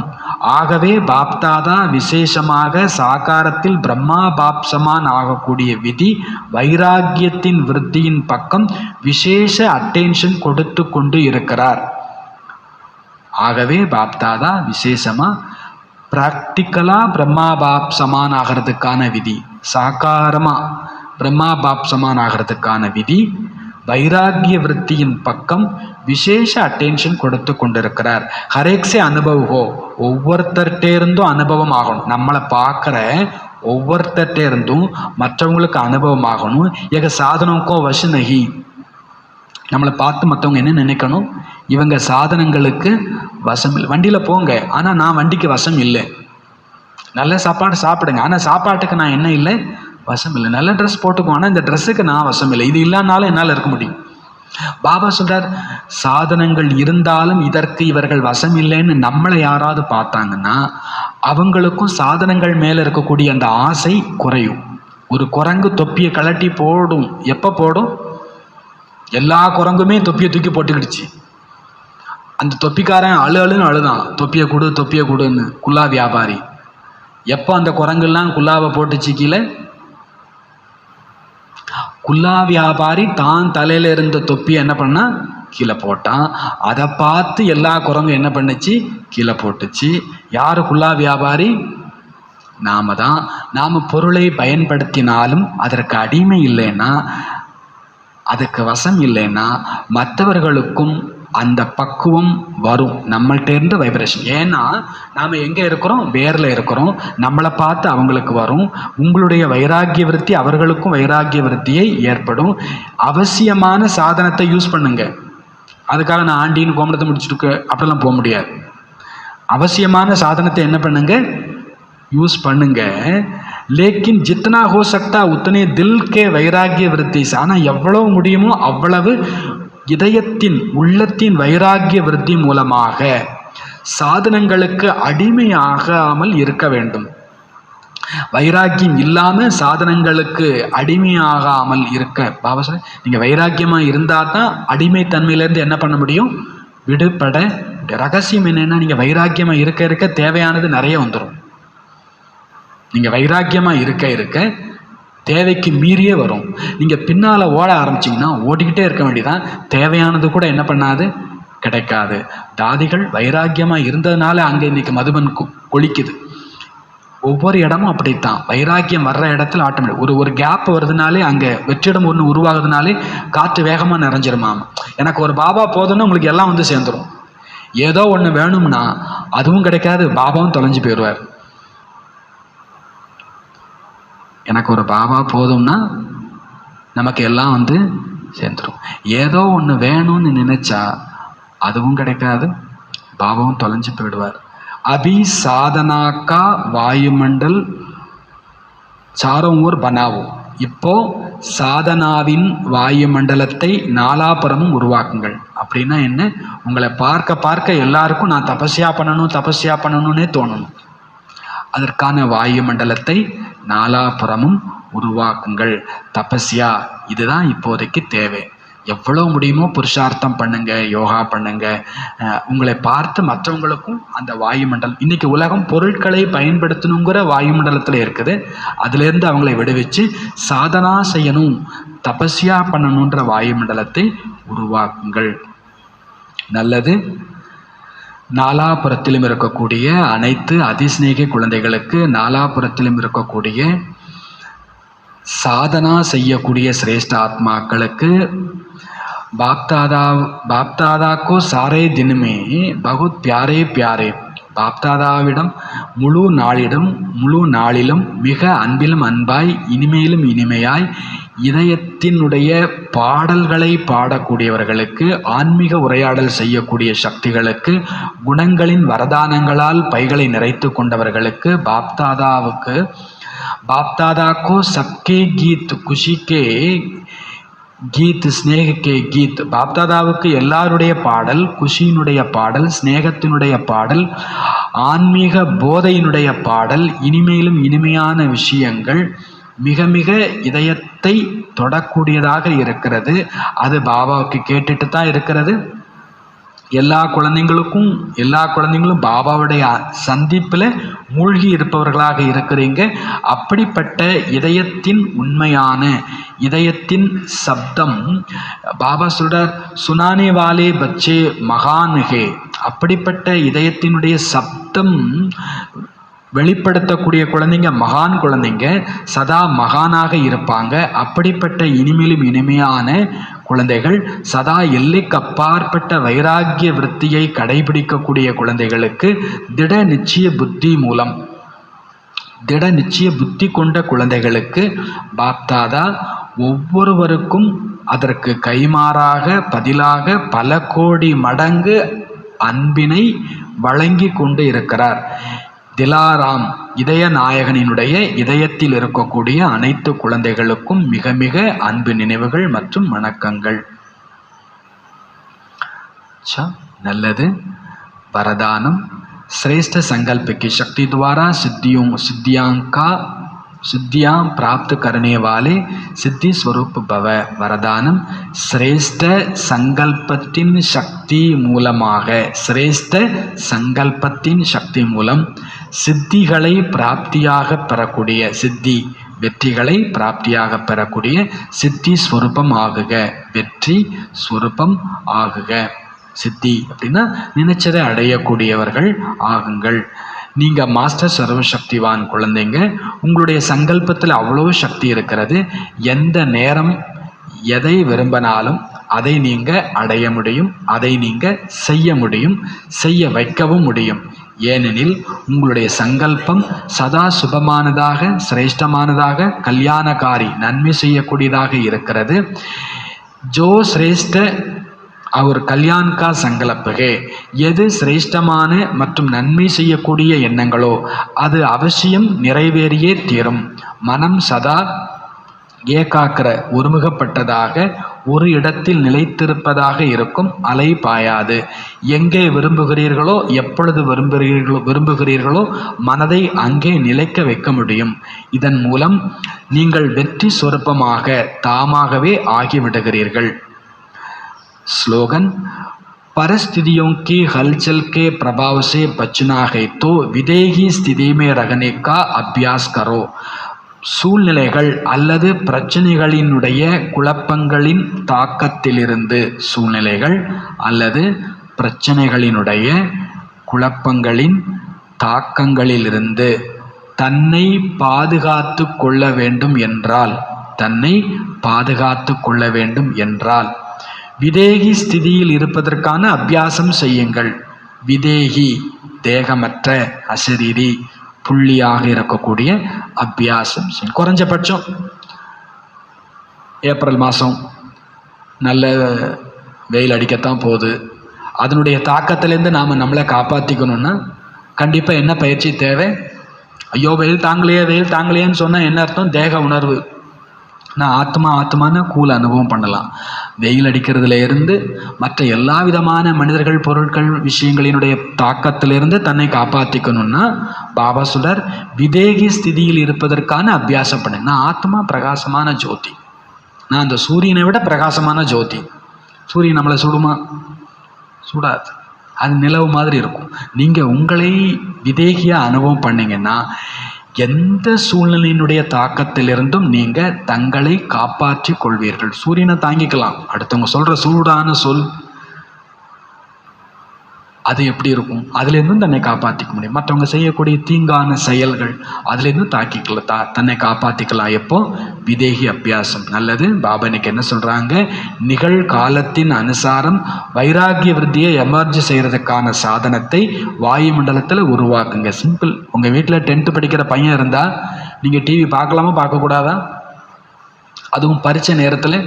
ஆகவே பாப்தாதா விசேஷமாக சாகாரத்தில் பிரம்மா பாப்சமான் ஆகக்கூடிய விதி வைராக்கியத்தின் விருத்தியின் பக்கம் விசேஷ அட்டென்ஷன் கொடுத்து கொண்டு இருக்கிறார். ஆகவே பாப்தாதா விசேஷமா பிராக்டிக்கலா பிரம்மா பாப் சமான் ஆகிறதுக்கான விதி, சாக்காரமா பிரம்மா பாப் சமான் ஆகிறதுக்கான விதி வைராக்கிய விருத்தியின் பக்கம் விசேஷ அட்டென்ஷன் கொடுத்து கொண்டிருக்கிறார். ஹரேக்ஸே அனுபவோ, ஒவ்வொருத்தர்கிட்ட இருந்தும் அனுபவம் ஆகணும். நம்மளை பார்க்குற ஒவ்வொருத்தர்கிட்ட இருந்தும் மற்றவங்களுக்கு அனுபவம் ஆகணும். எங்க சாதனக்கோ வச நகி, நம்மளை பார்த்து மற்றவங்க என்ன நினைக்கணும்? இவங்க சாதனங்களுக்கு வசம் இல்லை. வண்டியில் போங்க, ஆனால் நான் வண்டிக்கு வசம் இல்லை. நல்ல சாப்பாடு சாப்பிடுங்க, ஆனால் சாப்பாட்டுக்கு நான் என்ன இல்லை? வசம் இல்லை. நல்ல ட்ரெஸ் போட்டுக்குவோம், ஆனால் இந்த ட்ரெஸ்ஸுக்கு நான் வசம் இல்லை. இது இல்லைனாலும் என்னால் இருக்க முடியும். பாபா சொல்றார், சாதனங்கள் இருந்தாலும் இதற்கு இவர்கள் வசம் இல்லைன்னு நம்மளை யாராவது பார்த்தாங்கன்னா அவங்களுக்கும் சாதனங்கள் மேலே இருக்கக்கூடிய அந்த ஆசை குறையும். ஒரு குரங்கு தொப்பியை கலட்டி போடும். எப்போ போடும்? எல்லா குரங்குமே தொப்பியை தூக்கி போட்டுக்கிடுச்சு. அந்த தொப்பிக்காரன் அழுன்னு அழுதான், தொப்பியை கொடு தொப்பியை கொடுன்னு. குல்லா வியாபாரி எப்போ அந்த குரங்குலாம் குல்லாவை போட்டுச்சு கீழே? குல்லா வியாபாரி தான் தலையில இருந்த தொப்பியை என்ன பண்ணா? கீழே போட்டான். அதை பார்த்து எல்லா குரங்கும் என்ன பண்ணுச்சு? கீழே போட்டுச்சு. யாரு குல்லா வியாபாரி? நாம தான். நாம பொருளை பயன்படுத்தினாலும் அதற்கு அடிமை இல்லைன்னா, அதுக்கு வசம் இல்லைன்னா மற்றவர்களுக்கும் அந்த பக்குவம் வரும். நம்மள்கிட்ட இருந்து வைப்ரேஷன். ஏன்னா நாம் எங்கே இருக்கிறோம்? வேரில் இருக்கிறோம். நம்மளை பார்த்து அவங்களுக்கு வரும். உங்களுடைய வைராக்கிய விருத்தி அவர்களுக்கும் வைராக்கிய விருத்தியை ஏற்படும். அவசியமான சாதனத்தை யூஸ் பண்ணுங்க. அதுக்காக நான் ஆண்டின்னு கோமணத்தை முடிச்சுட்டு அப்படிலாம் போக முடியாது. அவசியமான சாதனத்தை என்ன பண்ணுங்க? யூஸ் பண்ணுங்க. லேக்கின் ஜித்தனா ஹோ சக்தா உத்தனே தில் கே வைராக்கிய விருத்தி. ஆனால் எவ்வளவு முடியுமோ அவ்வளவு இதயத்தின் உள்ளத்தின் வைராக்கிய விருத்தி மூலமாக சாதனங்களுக்கு அடிமையாகாமல் இருக்க வேண்டும். வைராக்கியம் இல்லாமல் சாதனங்களுக்கு அடிமையாகாமல் இருக்க பாபா சார், நீங்கள் வைராக்கியமாக இருந்தால் தான் அடிமைத்தன்மையிலேருந்து என்ன பண்ண முடியும், விடுபட. ரகசியம் என்னென்னா, நீங்கள் வைராக்கியமாக இருக்க இருக்க தேவையானது நிறைய வந்துடும். நீங்கள் வைராக்கியமாக இருக்க இருக்க தேவைக்கு மீறியே வரும். நீங்கள் பின்னால் ஓட ஆரம்பிச்சிங்கன்னா ஓடிக்கிட்டே இருக்க வேண்டியதான், தேவையானது கூட என்ன பண்ணாது, கிடைக்காது. தாதிகள் வைராக்கியமாக இருந்ததுனால அங்கே இன்னைக்கு மதுபன் கொளிக்குது. ஒவ்வொரு இடமும் அப்படித்தான். வைராக்கியம் வர்ற இடத்துல ஆட்டோமேட்டிக் ஒரு கேப் வருதுனாலே அங்கே வெற்றிடம் ஒன்று உருவாகுதுனாலே காற்று வேகமாக நிறைஞ்சிருமாம். எனக்கு ஒரு பாபா போதும்னா உங்களுக்கு எல்லாம் வந்து சேர்ந்துடும். ஏதோ ஒன்று வேணும்னா அதுவும் கிடைக்காது, பாபாவும் தொலைஞ்சு போயிடுவார். எனக்கு ஒரு பாபா போதும்னா நமக்கு எல்லாம் வந்து சேர்ந்துடும். ஏதோ ஒன்று வேணும்னு நினைச்சா அதுவும் கிடைக்காது, பாபாவும் தொலைஞ்சு போயிடுவார். अभी साधना का वायुमंडल चारों ओर बनाओ. இப்போ சாதனாவின் வாயுமண்டலத்தை நாலாபுரமும் உருவாக்குங்கள். அப்படின்னா என்ன, உங்களை பார்க்க பார்க்க எல்லாருக்கும் நான் தபஸ்யா பண்ணணும்னே தோணணும். அதற்கான வாயுமண்டலத்தை நாலாபுரமும் உருவாக்குங்கள். தபஸ்யா இதுதான் இப்போதைக்கு தேவை. எவ்வளோ முடியுமோ புருஷார்த்தம் பண்ணுங்க, யோகா பண்ணுங்க. உங்களை பார்த்து மற்றவங்களுக்கும் அந்த வாயுமண்டலம், இன்னைக்கு உலகம் பொருட்களை பயன்படுத்தணுங்கிற வாயுமண்டலத்தில் இருக்குது. அதுலேருந்து அவங்களை விடுவிச்சு சாதனா செய்யணும், தபஸ்யா பண்ணணுன்ற வாயுமண்டலத்தை உருவாக்குங்கள். நல்லது. நாலாபுரத்திலும் இருக்கக்கூடிய அனைத்து அதிஸ்நேக குழந்தைகளுக்கு, நாலாபுரத்திலும் இருக்கக்கூடிய சாதனா செய்யக்கூடிய சிரேஷ்ட ஆத்மாக்களுக்கு बाप दादा को सारे दिन में बहुत प्यारे प्यारे பாப்தாதாவிடம் முழு நாளிலும் மிக அன்பிலும் அன்பாய் இனிமையிலும் இனிமையாய் இதயத்தினுடைய பாடல்களை பாடக்கூடியவர்களுக்கு, ஆன்மீக உரையாடல் செய்யக்கூடிய சக்திகளுக்கு, குணங்களின் வரதானங்களால் பைகளை நிறைத்து கொண்டவர்களுக்கு, பாப்தாதாக்கோ சப்கே கீத் குஷிக்கே கீத் ஸ்நேகக்கே கீத். பாப்தாதாவுக்கு எல்லாருடைய பாடல், குஷியினுடைய பாடல், ஸ்நேகத்தினுடைய பாடல், ஆன்மீக போதையினுடைய பாடல், இனிமையிலும் இனிமையான விஷயங்கள் மிக மிக இதயத்தை தொடக்கூடியதாக இருக்கிறது. அது பாபாவுக்கு கேட்டுட்டு தான் இருக்கிறது. எல்லா குழந்தைங்களும் பாபாவுடைய சந்திப்பில் மூழ்கி இருப்பவர்களாக இருக்கிறீங்க. அப்படிப்பட்ட இதயத்தின் உண்மையான இதயத்தின் சப்தம் பாபா சொல்றார், சுனானே வாலே பச்சே மகான் ஹே. அப்படிப்பட்ட இதயத்தினுடைய சப்தம் வெளிப்படுத்தக்கூடிய குழந்தைங்க மகான் குழந்தைங்க, சதா மகானாக இருப்பாங்க. அப்படிப்பட்ட இனிமையிலும் இனிமையான குழந்தைகள், சதா எல்லைக்கு அப்பாற்பட்ட வைராக்கிய விருத்தியை கடைபிடிக்கக்கூடிய குழந்தைகளுக்கு திட நிச்சய புத்தி கொண்ட குழந்தைகளுக்கு பாப்தாதா ஒவ்வொருவருக்கும் அதற்கு கைமாறாக பதிலாக பல கோடி மடங்கு அன்பினை வழங்கி கொண்டு இருக்கிறார். திலாராம் இதய நாயகனினுடைய இதயத்தில் இருக்கக்கூடிய அனைத்து குழந்தைகளுக்கும் மிக மிக அன்பு நினைவுகள் மற்றும் வணக்கங்கள். நல்லது. வரதானம். श्रेष्ठ संकल्प की शक्ति द्वारा सिद्धियां प्राप्त करने वाले सिद्धि स्वरूप भव. वरदानम. श्रेष्ठ संकल्पத்தின் சக்தி மூலமாக, சிரேஷ்ட சங்கல்பத்தின் சக்தி மூலம் சித்திகளை பிராப்தியாக பெறக்கூடிய, சித்தி வெற்றிகளை பிராப்தியாக பெறக்கூடிய சித்தி ஸ்வரூபம் ஆகுக, வெற்றி ஸ்வரூபம் ஆகுக. சித்தி அப்படின்னா நினைச்சதை அடையக்கூடியவர்கள் ஆகுங்கள். நீங்கள் மாஸ்டர் சர்வசக்திவான் குழந்தைங்க. உங்களுடைய சங்கல்பத்தில் அவ்வளோ சக்தி இருக்கிறது. எந்த நேரம் எதை விரும்பினாலும் அதை நீங்கள் அடைய முடியும், அதை நீங்கள் செய்ய முடியும், செய்ய வைக்கவும் முடியும். ஏனெனில் உங்களுடைய சங்கல்பம் சதா சுபமானதாக, சிரேஷ்டமானதாக, கல்யாணகாரி நன்மை செய்யக்கூடியதாக இருக்கிறது. ஜோ சிரேஷ்ட அவர் கல்யாண் கா சங்கல்பகே. எது சிரேஷ்டமான மற்றும் நன்மை செய்யக்கூடிய எண்ணங்களோ அது அவசியம் நிறைவேறியே தீரும். மனம் சதா ஏகாக்கிர ஒருமுகப்பட்டதாக ஒரு இடத்தில் நிலைத்திருப்பதாக இருக்கும். அலை பாயாது. எங்கே விரும்புகிறீர்களோ, எப்பொழுது விரும்புகிறீர்களோ மனதை அங்கே நிலைக்க வைக்க முடியும். இதன் மூலம் நீங்கள் வெற்றி சொரூபமாக தாமாகவே ஆகிவிடுகிறீர்கள். ஸ்லோகன். परिस्थितियों की हलचल के प्रभाव से बचना है तो विदेही स्थिति में रहने का अभ्यास करो. சூழ்நிலைகள் அல்லது பிரச்சனைகளினுடைய குழப்பங்களின் தாக்கத்திலிருந்து சூழ்நிலைகள் அல்லது பிரச்சனைகளினுடைய குழப்பங்களின் தாக்கங்களிலிருந்து தன்னை பாதுகாத்து கொள்ள வேண்டும் என்றால் விதேகி ஸ்திதியில் இருப்பதற்கான அபியாசம் செய்யுங்கள். விதேகி தேகமற்ற அசரீரி புள்ளியாக இருக்கக்கூடிய அபியாசம் செய்யும். குறைஞ்சபட்சம் ஏப்ரல் மாதம் நல்ல வெயில் அடிக்கத்தான் போகுது. அதனுடைய தாக்கத்திலேருந்து நாம் நம்மளை காப்பாற்றிக்கணும்னா கண்டிப்பாக என்ன பயிற்சி தேவை? ஐயோ வெயில் தாங்கலையேன்னு சொன்னால் என்ன அர்த்தம்? தேக உணர்வு. நான் ஆத்மான்னு கூல் அனுபவம் பண்ணலாம். வெயில் அடிக்கிறதுல இருந்து மற்ற எல்லா விதமான மனிதர்கள், பொருட்கள், விஷயங்களினுடைய தாக்கத்திலிருந்து தன்னை காப்பாற்றிக்கணும்னா பாபா சொல்றார், விதேகி ஸ்திதியில் இருப்பதற்கான அபியாசம் பண்ணு. நான் ஆத்மா பிரகாசமான ஜோதி, நான் அந்த சூரியனை விட பிரகாசமான ஜோதி. சூரியன் நம்மளை சுடுமா? சுடாது. அது நிலவு மாதிரி இருக்கும். நீங்கள் உங்களை விதேகியாக அனுபவம் பண்ணீங்கன்னா எந்த சூழ்நிலையினுடைய தாக்கத்திலிருந்தும் நீங்கள் தங்களை காப்பாற்றி கொள்வீர்கள். சூரியனை தாங்கிக்கலாம், அடுத்தவங்க சொல்கிற சூடான சொல் அது எப்படி இருக்கும்? அதுலேருந்தும் தன்னை காப்பாற்றிக்க முடியும். மற்றவங்க செய்யக்கூடிய தீங்கான செயல்கள் அதுலேருந்தும் தன்னை காப்பாற்றிக்கலாம். எப்போ? விதேகி அபியாசம். நல்லது. பாபா இன்னைக்கு என்ன சொல்கிறாங்க? நிகழ்காலத்தின் அனுசாரம் வைராகிய விருத்தியை எமர்ஜி செய்கிறதுக்கான சாதனத்தை வாயுமண்டலத்தில் உருவாக்குங்க. சிம்பிள். உங்கள் வீட்டில் 10th படிக்கிற பையன் இருந்தால் நீங்கள் டிவி பார்க்கலாமா பார்க்கக்கூடாதா? அதுவும் பரீட்சை நேரத்தில்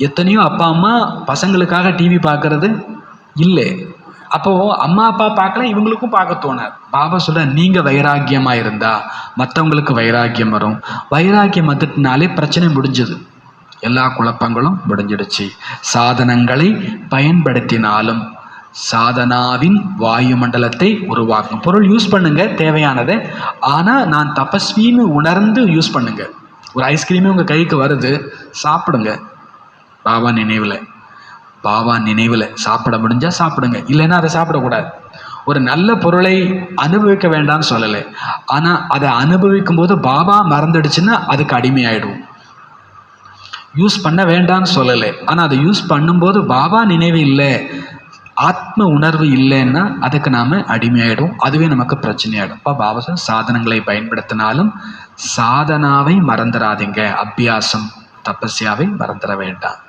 எத்தனையோ அப்பா அம்மா பசங்களுக்காக டிவி பார்க்கறது இல்லை. அப்போது அம்மா அப்பா பார்க்கல, இவங்களுக்கும் பார்க்க தோணாது. பாபா சொல்ற, நீங்கள் வைராக்கியமாக இருந்தால் மற்றவங்களுக்கு வைராக்கியம் வரும். வைராக்கியம் வந்துட்டுனாலே பிரச்சனை முடிஞ்சது, எல்லா குழப்பங்களும் முடிஞ்சிடுச்சு. சாதனங்களை பயன்படுத்தினாலும் சாதனாவின் வாயுமண்டலத்தை உருவாக்கும். பொருள் யூஸ் பண்ணுங்க தேவையானதை, ஆனால் நான் தபஸ்வின்னு உணர்ந்து யூஸ் பண்ணுங்க. ஒரு ஐஸ்கிரீமே உங்கள் கைக்கு வருது, சாப்பிடுங்க. பாபா நினைவில் சாப்பிட முடிஞ்சால் சாப்பிடுங்க, இல்லைன்னா அதை சாப்பிடக்கூடாது. ஒரு நல்ல பொருளை அனுபவிக்க வேண்டாம்னு சொல்லலை, ஆனால் அதை அனுபவிக்கும் போது பாபா மறந்துடுச்சுன்னா அதுக்கு அடிமையாயிடும். யூஸ் பண்ண வேண்டாம்னு சொல்லலை, ஆனால் அதை யூஸ் பண்ணும்போது பாபா நினைவு இல்லை, ஆத்ம உணர்வு இல்லைன்னா அதுக்கு நாம் அடிமையாயிடும். அதுவே நமக்கு பிரச்சனையாயிடும். இப்போ பாபா சாதனங்களை பயன்படுத்தினாலும் சாதனாவை மறந்துடாதீங்க. அபியாசம் தபஸ்யாவை மறந்துட வேண்டாம்.